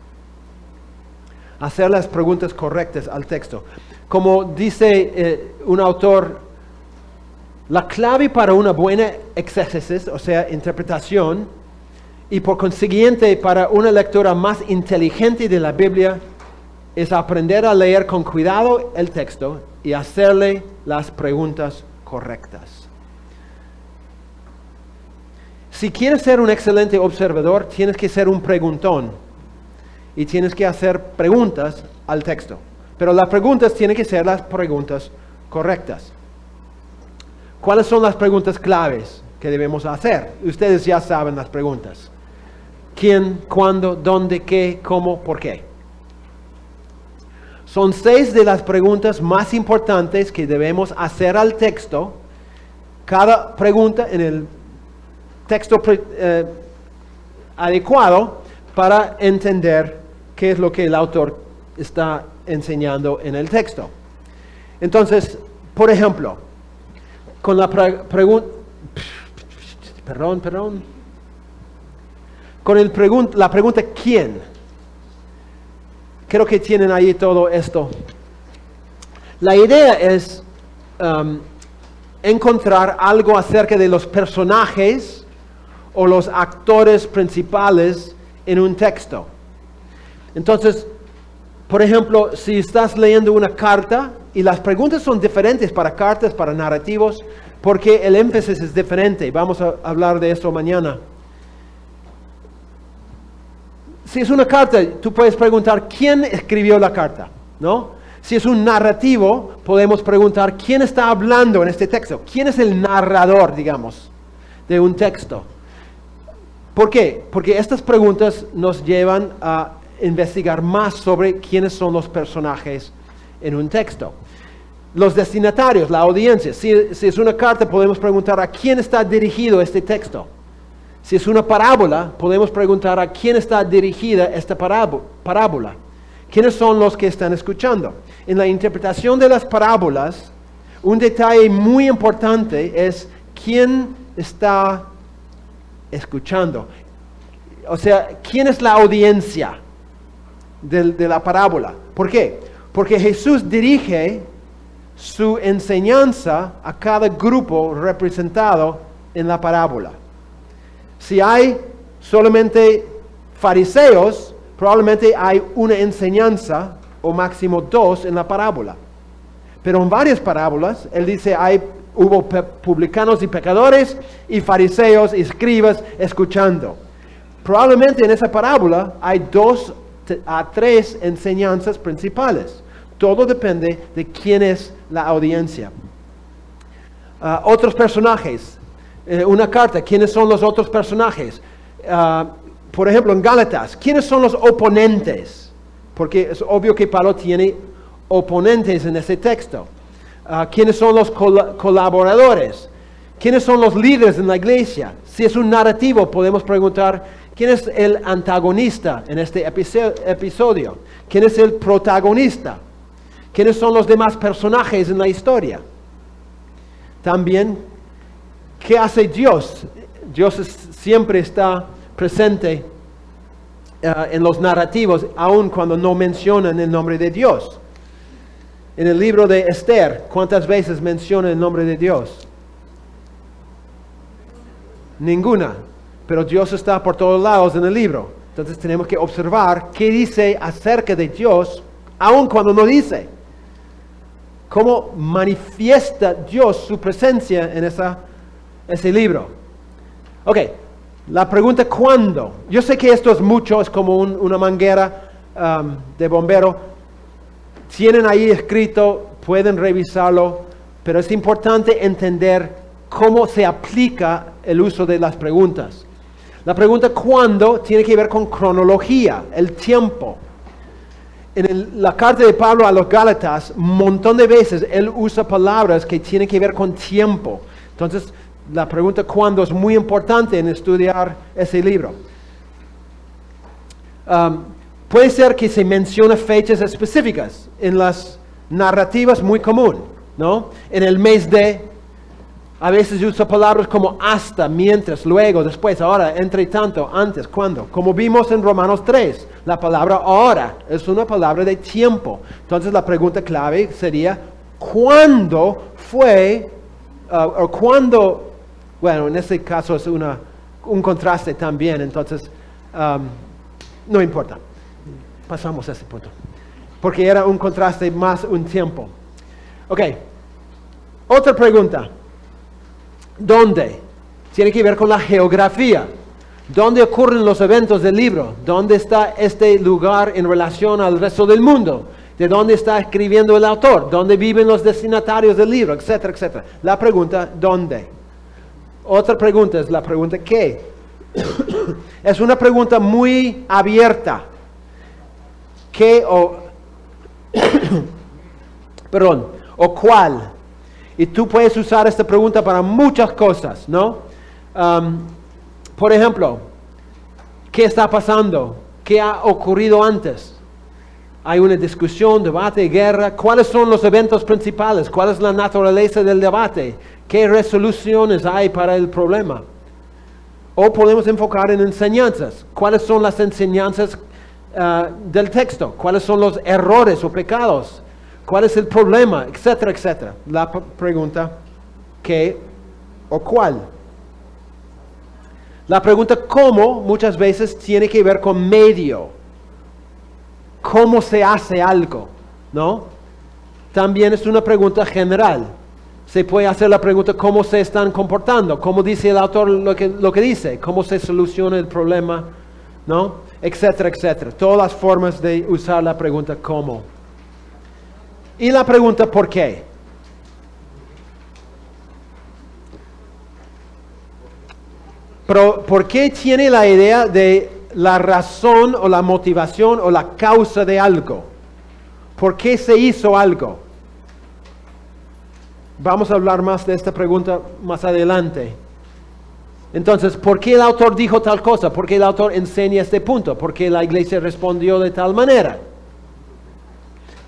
Hacer las preguntas correctas al texto. Como dice un autor, la clave para una buena exégesis, o sea, interpretación, y por consiguiente para una lectura más inteligente de la Biblia, es aprender a leer con cuidado el texto y hacerle las preguntas correctas. Si quieres ser un excelente observador, tienes que ser un preguntón y tienes que hacer preguntas al texto. Pero las preguntas tienen que ser las preguntas correctas. ¿Cuáles son las preguntas claves que debemos hacer? Ustedes ya saben las preguntas. ¿Quién? ¿Cuándo? ¿Dónde? ¿Qué? ¿Cómo? ¿Por qué? Son 6 de las preguntas más importantes que debemos hacer al texto. Cada pregunta en el texto adecuado para entender qué es lo que el autor está enseñando en el texto. Entonces, por ejemplo, con la pregunta, con la pregunta ¿quién? Creo que tienen ahí todo esto. La idea es encontrar algo acerca de los personajes o los actores principales en un texto. Entonces, por ejemplo, si estás leyendo una carta, y las preguntas son diferentes para cartas, para narrativos, porque el énfasis es diferente. Vamos a hablar de eso mañana. Si es una carta, tú puedes preguntar quién escribió la carta, ¿no? Si es un narrativo, podemos preguntar quién está hablando en este texto. ¿Quién es el narrador, digamos, de un texto? ¿Por qué? Porque estas preguntas nos llevan a investigar más sobre quiénes son los personajes en un texto. Los destinatarios, la audiencia. Si es una carta, podemos preguntar a quién está dirigido este texto. Si es una parábola, podemos preguntar a quién está dirigida esta parábola. ¿Quiénes son los que están escuchando? En la interpretación de las parábolas, un detalle muy importante es quién está escuchando. O sea, ¿quién es la audiencia de la parábola? ¿Por qué? Porque Jesús dirige su enseñanza a cada grupo representado en la parábola. Si hay solamente fariseos, probablemente hay una enseñanza o máximo 2 en la parábola. Pero en varias parábolas, él dice, hubo publicanos y pecadores y fariseos y escribas escuchando. Probablemente en esa parábola hay 2 a 3 enseñanzas principales. Todo depende de quién es la audiencia. Otros personajes. Una carta, ¿quiénes son los otros personajes? Por ejemplo, en Gálatas, ¿quiénes son los oponentes? Porque es obvio que Pablo tiene oponentes en ese texto. ¿Quiénes son los colaboradores? ¿Quiénes son los líderes en la iglesia? Si es un narrativo, podemos preguntar, ¿quién es el antagonista en este episodio? ¿Quién es el protagonista? ¿Quiénes son los demás personajes en la historia? También, ¿qué hace Dios Dios siempre está presente en los narrativos, aun cuando no mencionan el nombre de Dios. En el libro de Esther, ¿cuántas veces menciona el nombre de Dios? Ninguna. Pero Dios está por todos lados en el libro. Entonces tenemos que observar qué dice acerca de Dios, aun cuando no dice. Cómo manifiesta Dios su presencia en ese libro. Ok, la pregunta ¿cuándo? Yo sé que esto es mucho, es como una manguera de bombero. Tienen ahí escrito, pueden revisarlo, pero es importante entender cómo se aplica el uso de las preguntas. La pregunta ¿cuándo? Tiene que ver con cronología, el tiempo. En la carta de Pablo a los Gálatas, un montón de veces él usa palabras que tienen que ver con tiempo. Entonces, la pregunta ¿cuándo? Es muy importante en estudiar ese libro. Puede ser que se mencione fechas específicas. En las narrativas muy común, ¿no? En el mes de, a veces usa palabras como hasta, mientras, luego, después, ahora, entre tanto, antes, cuando. Como vimos en Romanos 3, la palabra ahora es una palabra de tiempo. Entonces la pregunta clave sería, ¿cuándo fue, o cuándo, bueno, en este caso es un contraste también, entonces no importa. Pasamos a ese punto. Porque era un contraste más un tiempo. Ok. Otra pregunta. ¿Dónde? Tiene que ver con la geografía. ¿Dónde ocurren los eventos del libro? ¿Dónde está este lugar en relación al resto del mundo? ¿De dónde está escribiendo el autor? ¿Dónde viven los destinatarios del libro? Etcétera, etcétera. La pregunta, ¿dónde? Otra pregunta es la pregunta ¿qué? Es una pregunta muy abierta. ¿Qué o perdón, o cuál? Y tú puedes usar esta pregunta para muchas cosas, ¿no? Por ejemplo, ¿qué está pasando? ¿Qué ha ocurrido antes? Hay una discusión, debate, guerra. ¿Cuáles son los eventos principales? ¿Cuál es la naturaleza del debate? ¿Qué resoluciones hay para el problema? O podemos enfocar en enseñanzas. ¿Cuáles son las enseñanzas del texto? ¿Cuáles son los errores o pecados? ¿Cuál es el problema? Etcétera, etcétera. La pregunta, ¿qué o cuál? La pregunta ¿cómo? Muchas veces tiene que ver con medio. ¿Cómo se hace algo? ¿No? También es una pregunta general. Se puede hacer la pregunta ¿cómo se están comportando? ¿Cómo dice el autor lo que dice? ¿Cómo se soluciona el problema? ¿No? Etcétera, etcétera. Todas las formas de usar la pregunta ¿cómo? Y la pregunta ¿por qué? Pero ¿por qué tiene la idea de la razón o la motivación o la causa de algo? ¿Por qué se hizo algo? Vamos a hablar más de esta pregunta más adelante. Entonces, ¿por qué el autor dijo tal cosa? ¿Por qué el autor enseña este punto? ¿Por qué la iglesia respondió de tal manera?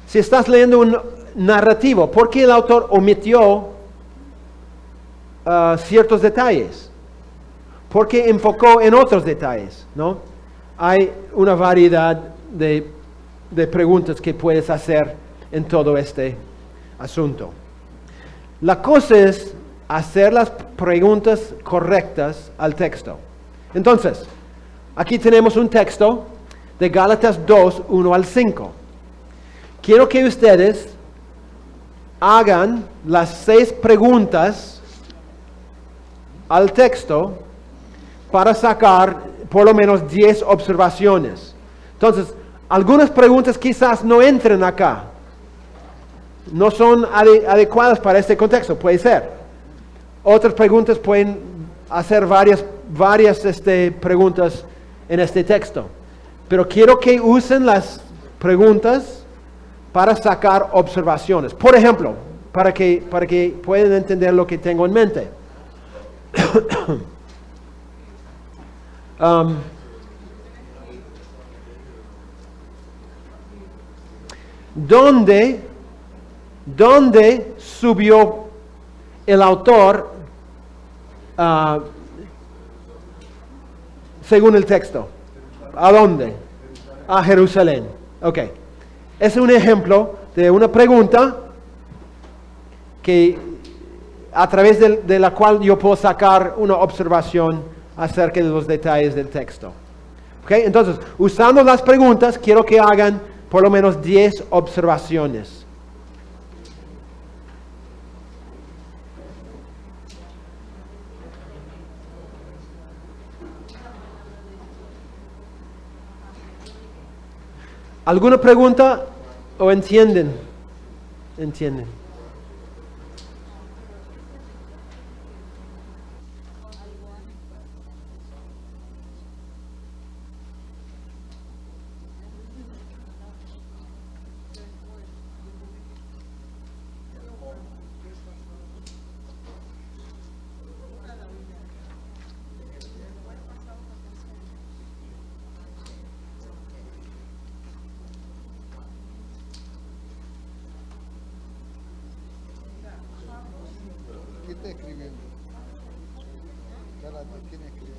Si estás leyendo un narrativo, ¿por qué el autor omitió ciertos detalles? ¿Por qué enfocó en otros detalles? ¿No? Hay una variedad de preguntas que puedes hacer en todo este asunto. La cosa es hacer las preguntas correctas al texto. Entonces, aquí tenemos un texto de Gálatas 2, 1 al 5. Quiero que ustedes hagan las 6 preguntas al texto para sacar por lo menos 10 observaciones. Entonces, algunas preguntas quizás no entren acá. No son adecuadas para este contexto, puede ser. Otras preguntas pueden hacer varias preguntas en este texto. Pero quiero que usen las preguntas para sacar observaciones. Por ejemplo, para que puedan entender lo que tengo en mente. ¿Dónde subió el autor según el texto? ¿A dónde? A Jerusalén. Ok. Es un ejemplo de una pregunta que a través de la cual yo puedo sacar una observación acerca de los detalles del texto. Okay, entonces, usando las preguntas, quiero que hagan por lo menos 10 observaciones. ¿Alguna pregunta o entienden? Entienden. ¿Qué está escribiendo? ¿Quién escribe?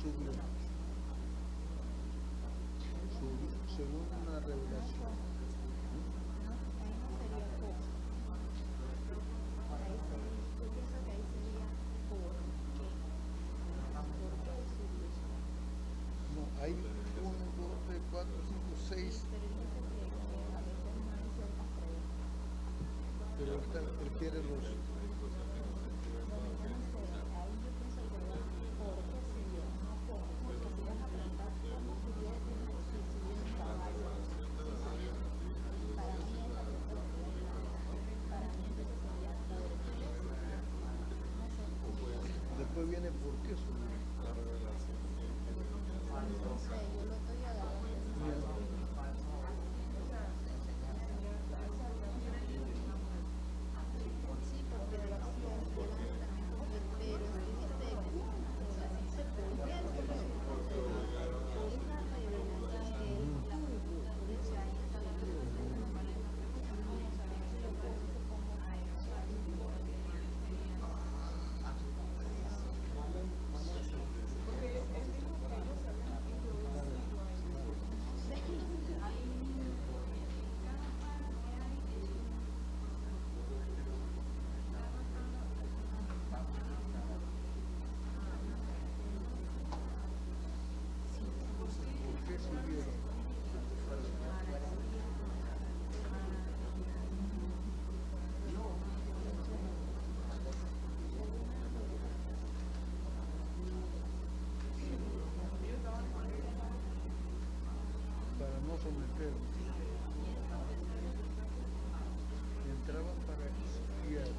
subió. Según una revelación. No, hay 1, 2, 3, 4, 5, 6. Pero él quiere los... Después viene por qué subió. La revelación. Para no someter, entraban para espiar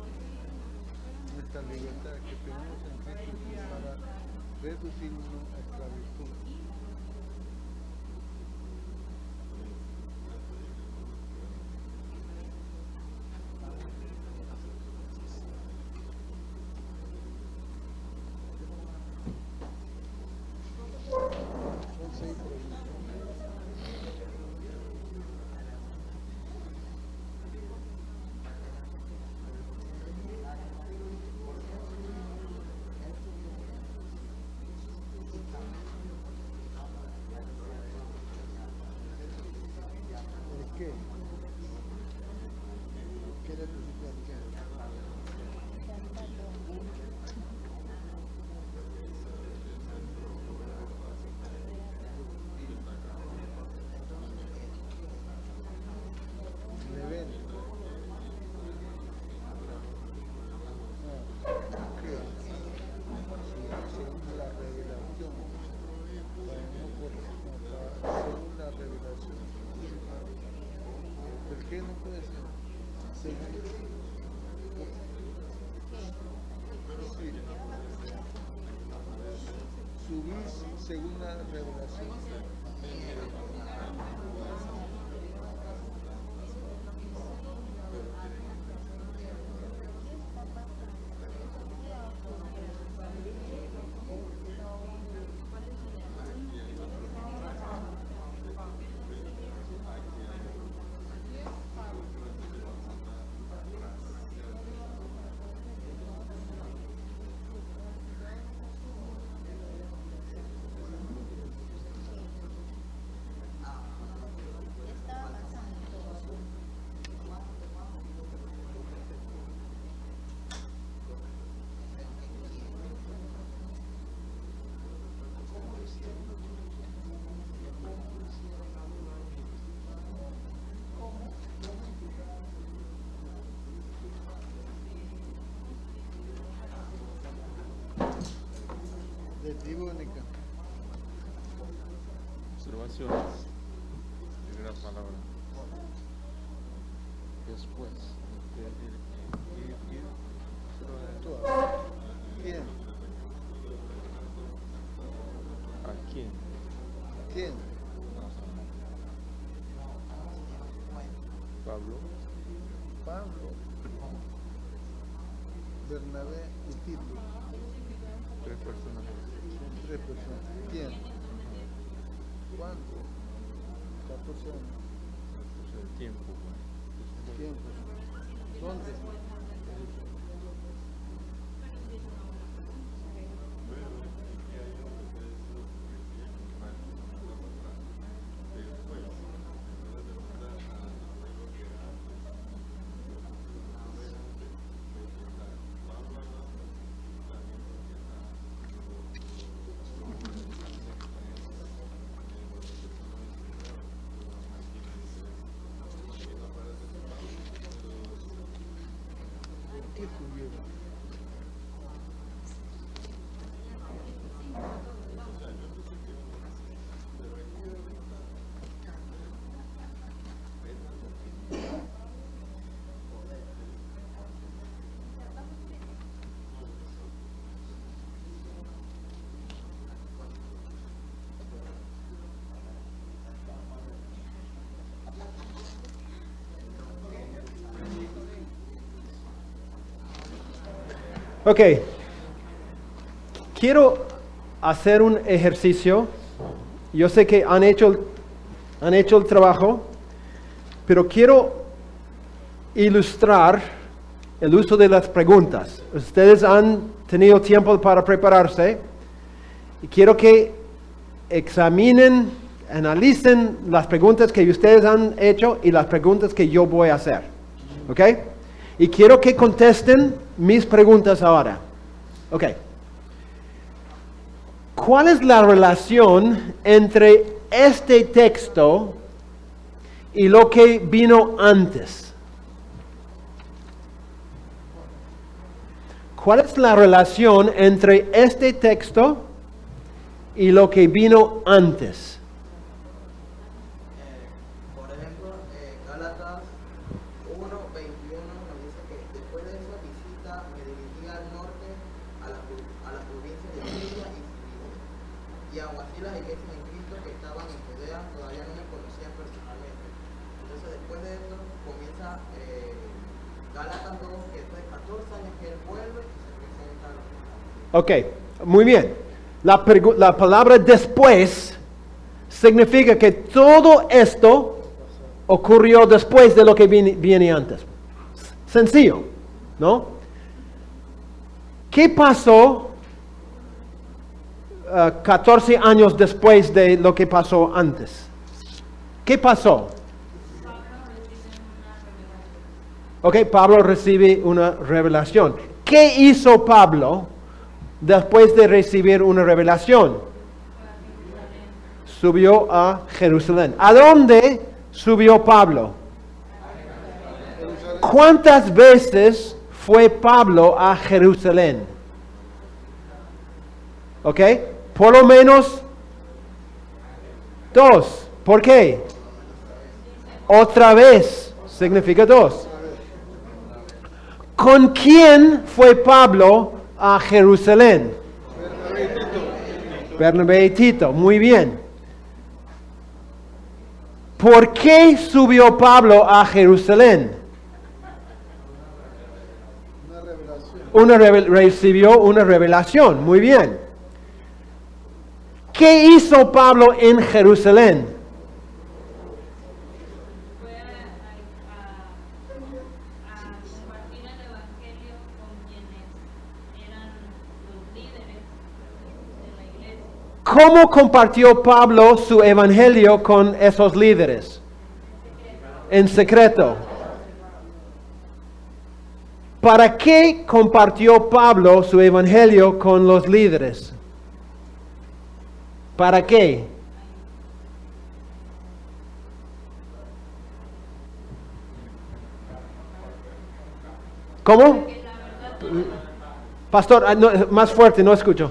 nuestra libertad que tenemos en Cristo para reducirnos a esclavitud. Son 6 preguntas. ¿Qué? ¿Qué necesitas? ¿Por qué no puede ser? Subís según la revelación. De Tribónica. Observaciones. Primera palabra. Después. ¿Quién? ¿A quién? ¿Quién? Pablo. Pablo. Bernabé y Tito. 3 personas. Son 3 personas. ¿Quién? ¿Cuánto? 14 años. El tiempo. El tiempo. ¿Dónde? Ok, quiero hacer un ejercicio. Yo sé que han hecho el trabajo, pero quiero ilustrar el uso de las preguntas. Ustedes han tenido tiempo para prepararse y quiero que examinen, analicen las preguntas que ustedes han hecho y las preguntas que yo voy a hacer. ¿Ok? Y quiero que contesten mis preguntas ahora. Ok. ¿Cuál es la relación entre este texto y lo que vino antes? ¿Cuál es la relación entre este texto y lo que vino antes? Por ejemplo, Gálatas 1:21 nos dice que después de esa visita me dirigí al norte a la provincia de Siria y Cilicia. Y aún así las iglesias en Cristo que estaban en Judea todavía no me conocían personalmente. Entonces después de esto comienza Gálatas 2, que después de 14 años que él vuelve y se presenta a los cristianos. Ok, muy bien. La palabra después significa que todo esto ocurrió después de lo que viene antes. Sencillo, ¿no? ¿Qué pasó 14 años después de lo que pasó antes? ¿Qué pasó? Ok, Pablo recibe una revelación. ¿Qué hizo Pablo después de recibir una revelación? Subió a Jerusalén. ¿A dónde subió Pablo? ¿Cuántas veces fue Pablo a Jerusalén? ¿Ok? Por lo menos 2. ¿Por qué? Otra vez significa 2. ¿Con quién fue Pablo a Jerusalén? Bernabé y Tito. Muy bien. ¿Por qué subió Pablo a Jerusalén? Recibió una revelación. Muy bien. ¿Qué hizo Pablo en Jerusalén? ¿Cómo compartió Pablo su evangelio con esos líderes? En secreto. ¿Para qué compartió Pablo su evangelio con los líderes? ¿Para qué? ¿Cómo? Pastor, más fuerte, no escucho.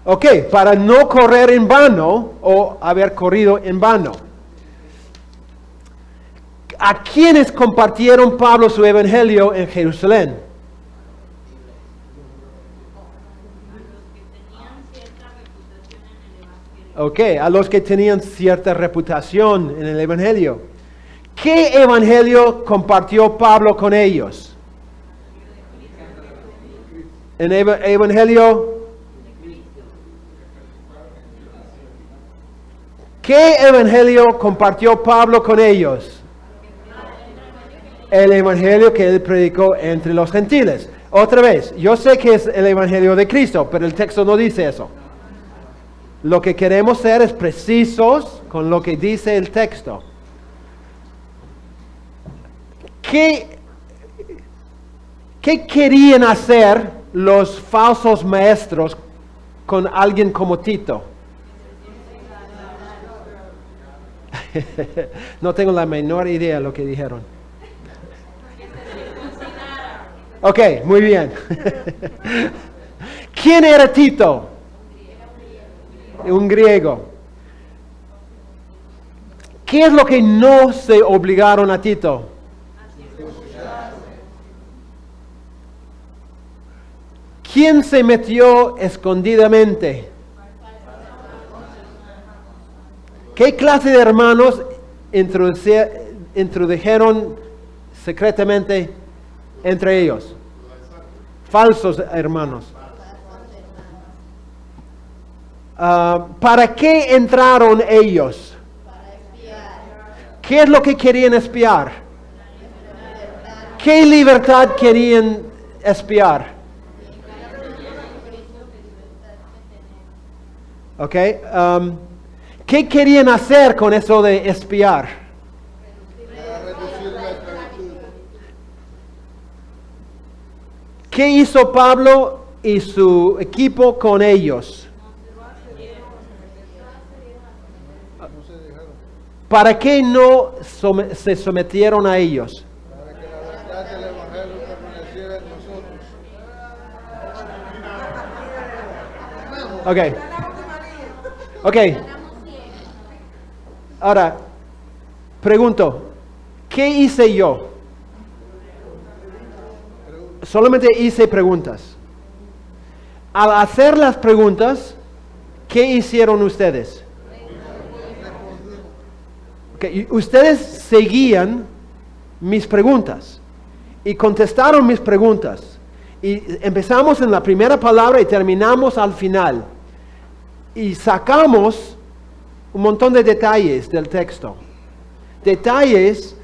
Ok, para no correr en vano o haber corrido en vano. ¿A quiénes compartieron Pablo su evangelio en Jerusalén? Ok, a los que tenían cierta reputación en el evangelio. ¿Qué evangelio compartió Pablo con ellos? ¿En evangelio? ¿Qué evangelio compartió Pablo con ellos? El evangelio que él predicó entre los gentiles. Otra vez, yo sé que es el evangelio de Cristo, pero el texto no dice eso. Lo que queremos ser es precisos con lo que dice el texto. ¿Qué querían hacer los falsos maestros con alguien como Tito? No tengo la menor idea de lo que dijeron. Ok, muy bien. ¿Quién era Tito? Un griego. ¿Qué es lo que no se obligaron a Tito? ¿Quién se metió escondidamente? ¿Qué clase de hermanos introdujeron secretamente entre ellos? Falsos hermanos. ¿Para qué entraron ellos? ¿Qué es lo que querían espiar? ¿Qué libertad querían espiar? ¿Ok? ¿Qué querían hacer con eso de espiar? ¿Qué hizo Pablo y su equipo con ellos? ¿Para qué no se sometieron a ellos? Para que la verdad del Evangelio permaneciera en nosotros. Ok. Ahora, pregunto, ¿qué hice yo? Solamente hice preguntas. Al hacer las preguntas, ¿qué hicieron ustedes? Okay, ustedes seguían mis preguntas y contestaron mis preguntas. Y empezamos en la primera palabra y terminamos al final. Y sacamos un montón de detalles del texto. Detalles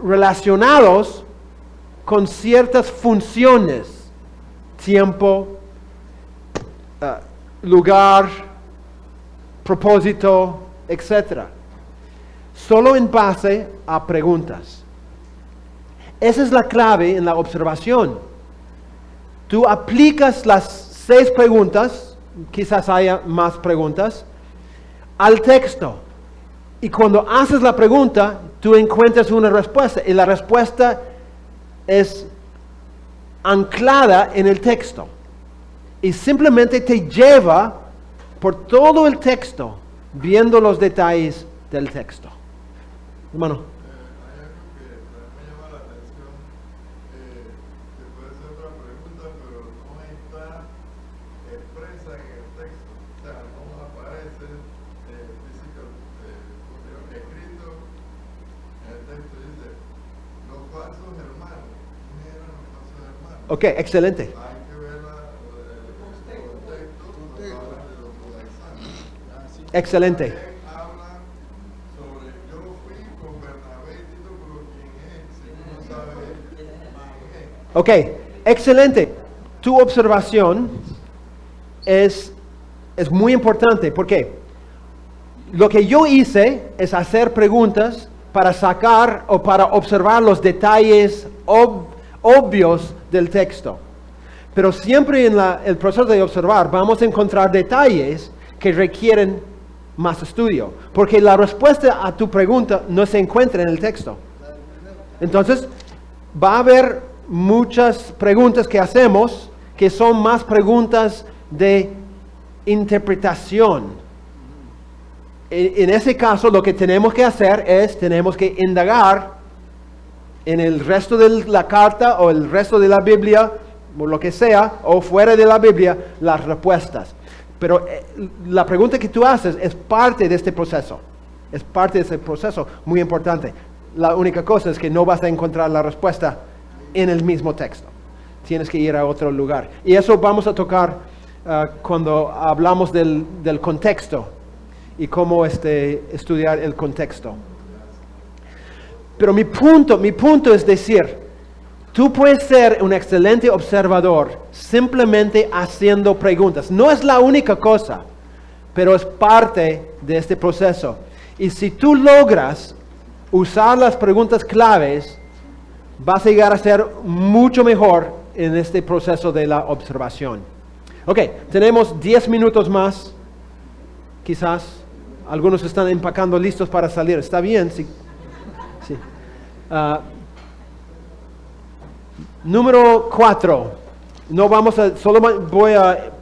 relacionados con ciertas funciones. Tiempo, lugar, propósito, etc. Solo en base a preguntas. Esa es la clave en la observación. Tú aplicas las 6 preguntas, quizás haya más preguntas, al texto. Y cuando haces la pregunta, tú encuentras una respuesta. Y la respuesta es anclada en el texto. Y simplemente te lleva por todo el texto, viendo los detalles del texto. Hermano. Ok, excelente. Excelente. Ok, excelente. Tu observación es muy importante. ¿Por qué? Lo que yo hice es hacer preguntas para sacar o para observar los detalles obvios del texto. Pero siempre en el proceso de observar vamos a encontrar detalles que requieren más estudio. Porque la respuesta a tu pregunta no se encuentra en el texto. Entonces, va a haber muchas preguntas que hacemos que son más preguntas de interpretación. En ese caso, lo que tenemos que hacer es, tenemos que indagar en el resto de la carta o el resto de la Biblia, o lo que sea, o fuera de la Biblia, las respuestas. Pero la pregunta que tú haces es parte de este proceso. Es parte de ese proceso muy importante. La única cosa es que no vas a encontrar la respuesta en el mismo texto. Tienes que ir a otro lugar. Y eso vamos a tocar cuando hablamos del contexto y cómo estudiar el contexto. Pero mi punto es decir, tú puedes ser un excelente observador simplemente haciendo preguntas. No es la única cosa, pero es parte de este proceso. Y si tú logras usar las preguntas claves, vas a llegar a ser mucho mejor en este proceso de la observación. Ok, tenemos 10 minutos más. Quizás algunos están empacando listos para salir. Está bien, sí. Número 4. No vamos a, solo voy a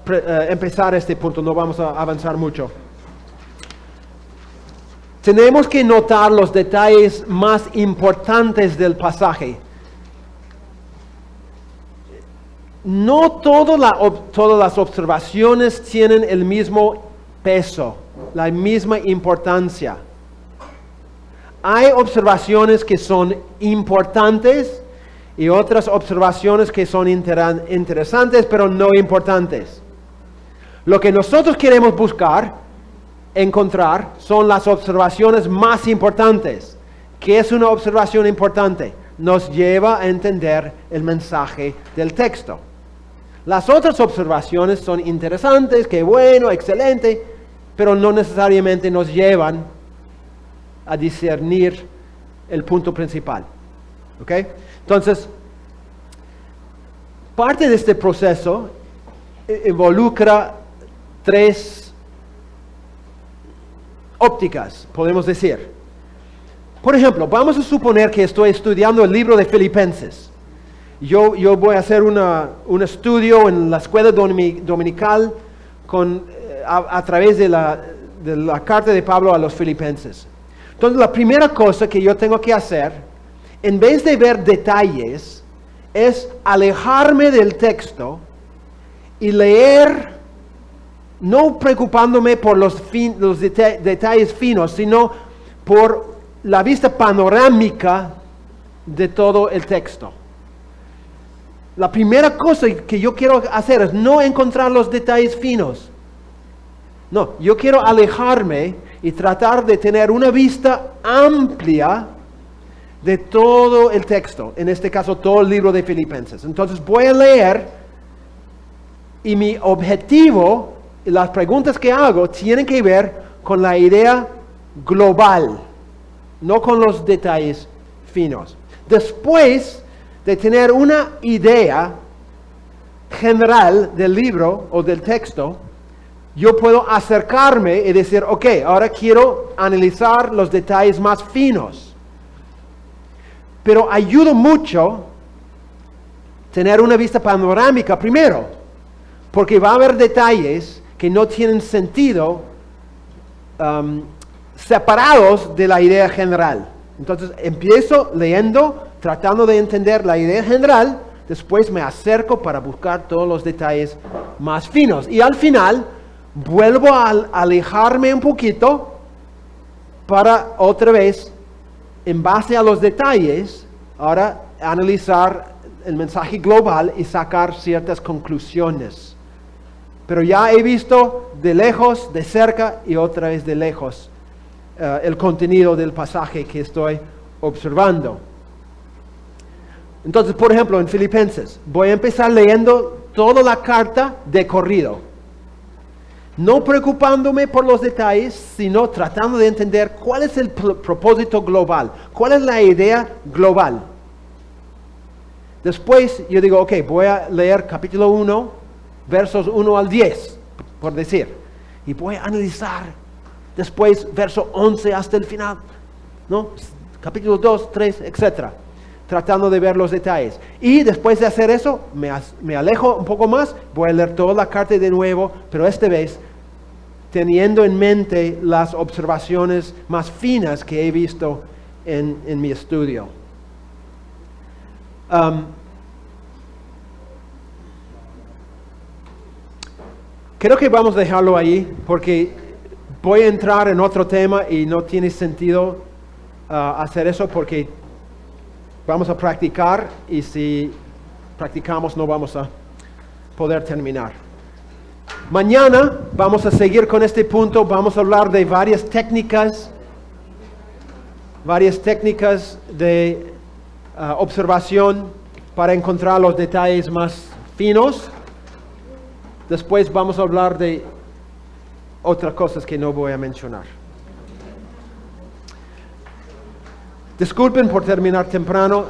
empezar este punto, no vamos a avanzar mucho. Tenemos que notar los detalles más importantes del pasaje. No todas las observaciones tienen el mismo peso, la misma importancia. Hay observaciones que son importantes y otras observaciones que son interesantes pero no importantes. Lo que nosotros queremos encontrar son las observaciones más importantes. ¿Qué es una observación importante? Nos lleva a entender el mensaje del texto. Las otras observaciones son interesantes, qué bueno, excelente, pero no necesariamente nos llevan a discernir el punto principal. ¿Ok? Entonces, parte de este proceso involucra 3 ópticas, podemos decir. Por ejemplo, vamos a suponer que estoy estudiando el libro de Filipenses. Yo voy a hacer un estudio en la escuela dominical a través de la carta de Pablo a los Filipenses. Entonces, la primera cosa que yo tengo que hacer, en vez de ver detalles, es alejarme del texto y leer, no preocupándome por los detalles finos, sino por la vista panorámica de todo el texto. La primera cosa que yo quiero hacer es no encontrar los detalles finos. No, yo quiero alejarme y tratar de tener una vista amplia de todo el texto, en este caso todo el libro de Filipenses. Entonces voy a leer y mi objetivo, las preguntas que hago, tienen que ver con la idea global, no con los detalles finos. Después de tener una idea general del libro o del texto, yo puedo acercarme y decir, ok, ahora quiero analizar los detalles más finos. Pero ayuda mucho tener una vista panorámica primero, porque va a haber detalles que no tienen sentido separados de la idea general. Entonces empiezo leyendo, tratando de entender la idea general, después me acerco para buscar todos los detalles más finos. Y al final vuelvo a alejarme un poquito para otra vez, en base a los detalles, ahora analizar el mensaje global y sacar ciertas conclusiones. Pero ya he visto de lejos, de cerca y otra vez de lejos el contenido del pasaje que estoy observando. Entonces, por ejemplo, en Filipenses, voy a empezar leyendo toda la carta de corrido. No preocupándome por los detalles, sino tratando de entender cuál es el propósito global, cuál es la idea global. Después yo digo, ok, voy a leer capítulo 1, versos 1 al 10, por decir. Y voy a analizar después verso 11 hasta el final, ¿no? Capítulo 2, 3, etc. Tratando de ver los detalles. Y después de hacer eso, me alejo un poco más, voy a leer toda la carta de nuevo, pero esta vez teniendo en mente las observaciones más finas que he visto en mi estudio. Creo que vamos a dejarlo ahí porque voy a entrar en otro tema y no tiene sentido hacer eso porque vamos a practicar y si practicamos no vamos a poder terminar. Mañana vamos a seguir con este punto, vamos a hablar de varias técnicas de observación para encontrar los detalles más finos. Después vamos a hablar de otras cosas que no voy a mencionar. Disculpen por terminar temprano.